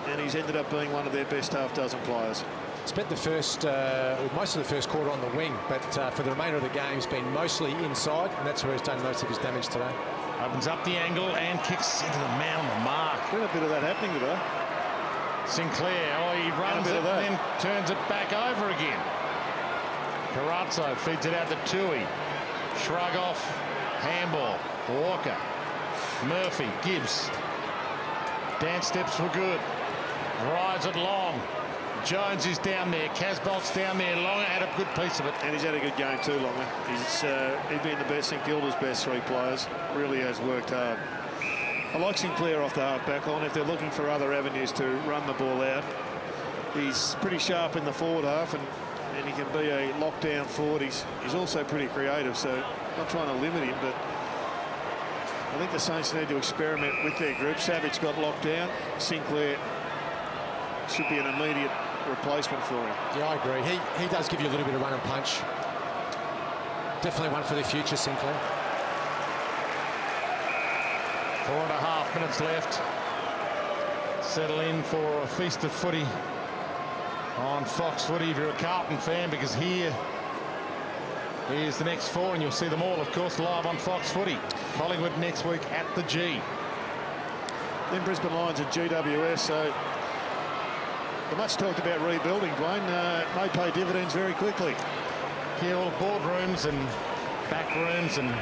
and he's ended up being one of their best half-dozen players. Spent the first, most of the first quarter on the wing, but for the remainder of the game, he's been mostly inside, and that's where he's done most of his damage today. Opens up the angle and kicks into the man on the mark. Been a bit of that happening today. Sinclair, he runs it, then turns it back over again. Carazzo feeds it out to Tui. Shrug off, handball, Walker, Murphy, Gibbs. Dance steps were good. Drives it long. Jones is down there. Casbolt's down there. Longer had a good piece of it. And he's had a good game too, Longer. He's been the best in Kilda's best three players. Really has worked hard. I like Sinclair off the half-back line. If they're looking for other avenues to run the ball out, he's pretty sharp in the forward half, and he can be a lockdown forward. He's also pretty creative, so not trying to limit him, but I think the Saints need to experiment with their group. Savage got locked down. Sinclair should be an immediate replacement for him. Yeah, I agree. He does give you a little bit of run and punch. Definitely one for the future, Sinclair. 4.5 minutes left. Settle in for a feast of footy on Fox Footy if you're a Carlton fan, because here is the next four, and you'll see them all, of course, live on Fox Footy. Collingwood next week at the G. Then Brisbane Lions at GWS. So the much talked about rebuilding, Dwayne, may pay dividends very quickly. Yeah, all boardrooms and back rooms and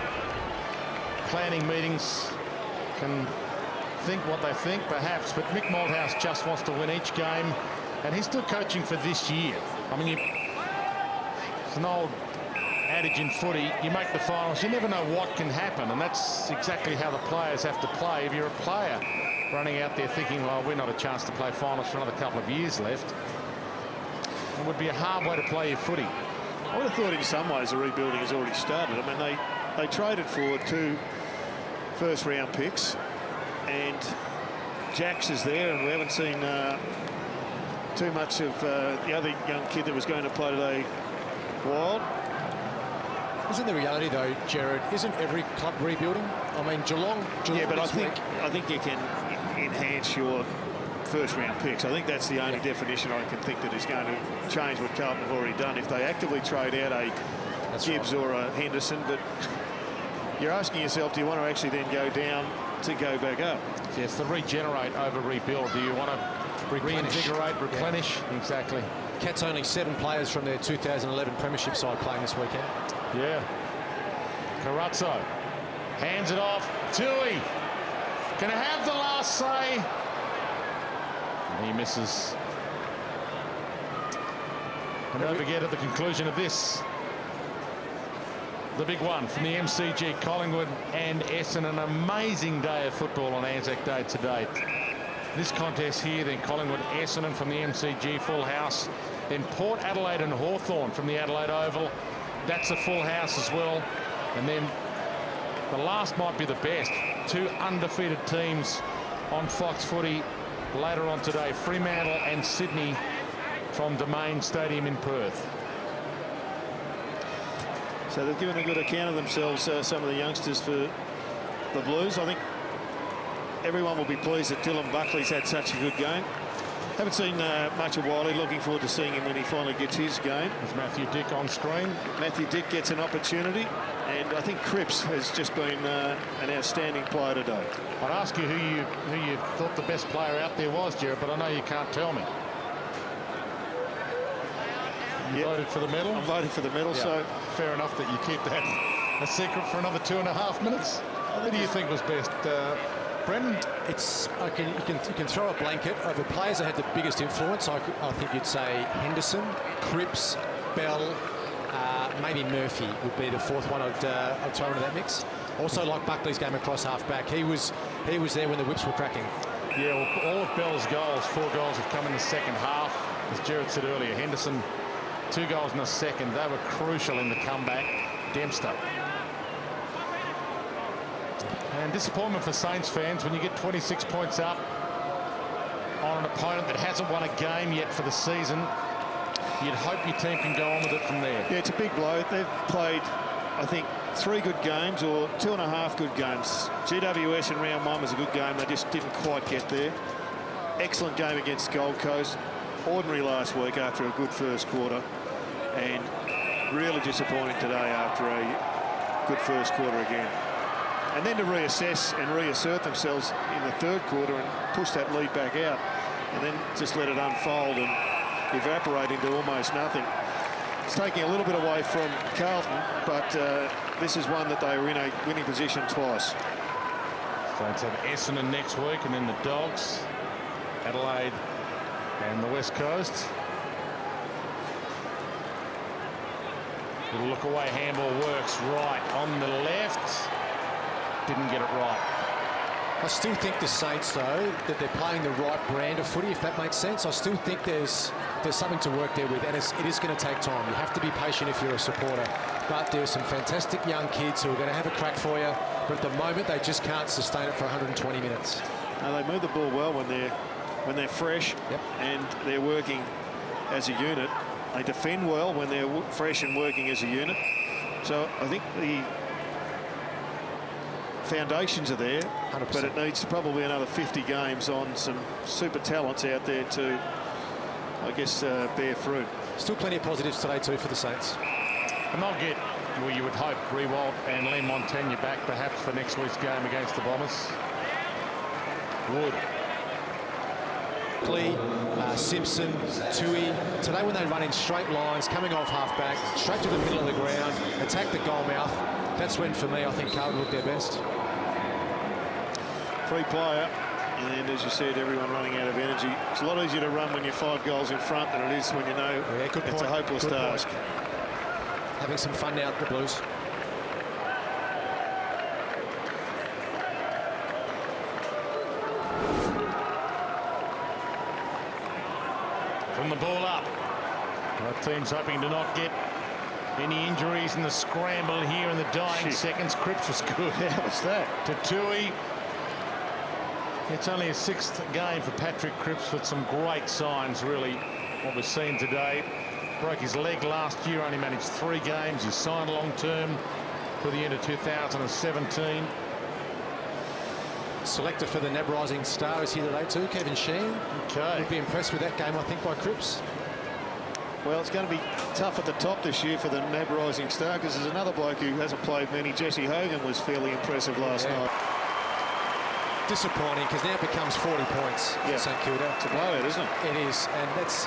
planning meetings can think what they think, perhaps, but Mick Malthouse just wants to win each game, and he's still coaching for this year. I mean, it's an old adage in footy, you make the finals, you never know what can happen, and that's exactly how the players have to play. If you're a player running out there thinking, well, we're not a chance to play finals for another couple of years left, it would be a hard way to play your footy. I would have thought in some ways the rebuilding has already started. I mean, they traded for 2 first-round picks, and Jax is there, and we haven't seen too much of the other young kid that was going to play today, Wild. Isn't the reality, though, Jared, isn't every club rebuilding? I mean, Geelong yeah, but I week. think you can enhance your first-round picks. I think that's the only definition I can think that is going to change what Carlton have already done. If they actively trade out a Gibbs or a Henderson, but you're asking yourself, do you want to actually then go down to go back up? Yes, the regenerate over rebuild. Do you want to reinvigorate, replenish. Yeah. Exactly. Cats only 7 players from their 2011 premiership side playing this weekend. Yeah. Carazzo hands it off. Tui can have the last say. And he misses. And don't forget at the conclusion of this, the big one from the MCG, Collingwood and Essendon. An amazing day of football on ANZAC Day today. This contest here, then Collingwood, Essendon from the MCG, full house. Then Port Adelaide and Hawthorn from the Adelaide Oval. That's a full house as well. And then the last might be the best. 2 undefeated teams on Fox Footy later on today. Fremantle and Sydney from Domain Stadium in Perth. So they've given a good account of themselves, some of the youngsters, for the Blues. I think everyone will be pleased that Dylan Buckley's had such a good game. Haven't seen much of Wiley. Looking forward to seeing him when he finally gets his game. Is Matthew Dick on screen? Matthew Dick gets an opportunity, and I think Cripps has just been an outstanding player today. I'd ask you who you thought the best player out there was, Jared, but I know you can't tell me. You voted for the medal? I'm voting for the medal, yeah. so fair enough that you keep that a secret for another 2.5 minutes. Who do you think was best, Brendan? It's you can throw a blanket over players that had the biggest influence. I think you'd say Henderson, Cripps, Bell, maybe Murphy would be the fourth one I'd throw into that mix. Also like Buckley's game across half-back. He was there when the whips were cracking. Yeah, well, all of Bell's goals, 4 goals, have come in the second half. As Jared said earlier, Henderson, 2 goals in the second. They were crucial in the comeback. Dempster. And disappointment for Saints fans when you get 26 points up on an opponent that hasn't won a game yet for the season. You'd hope your team can go on with it from there. Yeah, it's a big blow. They've played, I think, 3 good games or 2.5 good games. GWS in round 1 was a good game. They just didn't quite get there. Excellent game against Gold Coast. Ordinary last week after a good first quarter. And really disappointing today after a good first quarter again. And then to reassess and reassert themselves in the third quarter and push that lead back out. And then just let it unfold and evaporate into almost nothing. It's taking a little bit away from Carlton, but this is one that they were in a winning position twice. Saints have Essendon next week, and then the Dogs, Adelaide and the West Coast. Little look away, handball works right on the left. Didn't get it right. I still think the Saints, though, that they're playing the right brand of footy, if that makes sense. I still think there's something to work there with, and it is going to take time. You have to be patient if you're a supporter. But there's some fantastic young kids who are going to have a crack for you. But at the moment, they just can't sustain it for 120 minutes. No, they move the ball well when they're fresh, yep, and they're working as a unit. They defend well when they're fresh and working as a unit. So I think the foundations are there, 100%. But it needs probably another 50 games on some super talents out there to, I guess, bear fruit. Still plenty of positives today too for the Saints. And they'll get, well, you would hope, Rewalt and Len Montagna back perhaps for next week's game against the Bombers. Wood. Simpson, Tui. Today when they run in straight lines, coming off half-back, straight to the middle of the ground, attack the goal mouth, that's when, for me, I think Carlton looked their best. Free player, and as you said, everyone running out of energy. It's a lot easier to run when you're 5 goals in front than it is when you know it's a hopeless task. Having some fun now at the Blues. From the ball up. Our team's hoping to not get any injuries in the scramble here in the dying seconds. Cripps was good. How was that? To Tui. It's only a 6th game for Patrick Cripps with some great signs, really, what we've seen today. Broke his leg last year, only managed 3 games. He signed long-term for the end of 2017. Selected for the NAB Rising Star is here today too, Kevin Sheehan. Okay. Would be impressed with that game, I think, by Cripps. Well, it's going to be tough at the top this year for the NAB Rising Star because there's another bloke who hasn't played many. Jesse Hogan was fairly impressive last night. disappointing because now it becomes 40 points for St Kilda. It's a blowout, isn't it? It is, and that's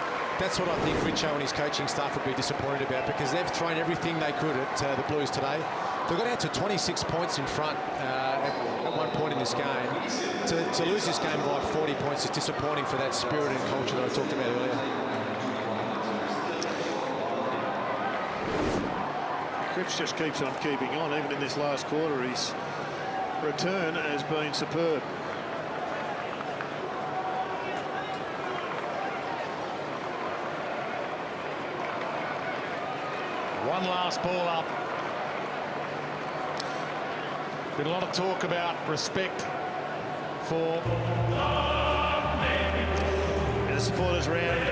what I think Richo and his coaching staff would be disappointed about, because they've thrown everything they could at the Blues today. They got out to 26 points in front at one point in this game. To lose this game by 40 points is disappointing for that spirit and culture that I talked about earlier. Cripps just keeps on keeping on. Even in this last quarter, his return has been superb. One last ball up. Been a lot of talk about respect for the supporters around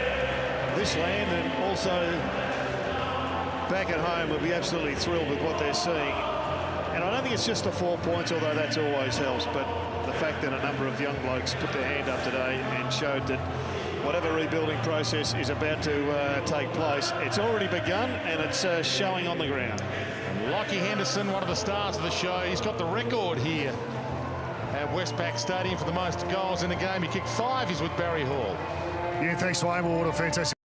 this land and also back at home will be absolutely thrilled with what they're seeing. And I don't think it's just the 4 points, although that's always helps, but the fact that a number of young blokes put their hand up today and showed that whatever rebuilding process is about to take place, it's already begun and it's showing on the ground. Lockie Henderson, one of the stars of the show, he's got the record here at Westpac Stadium for the most goals in a game. He kicked 5, he's with Barry Hall. Yeah, thanks, Wayne. What a fantastic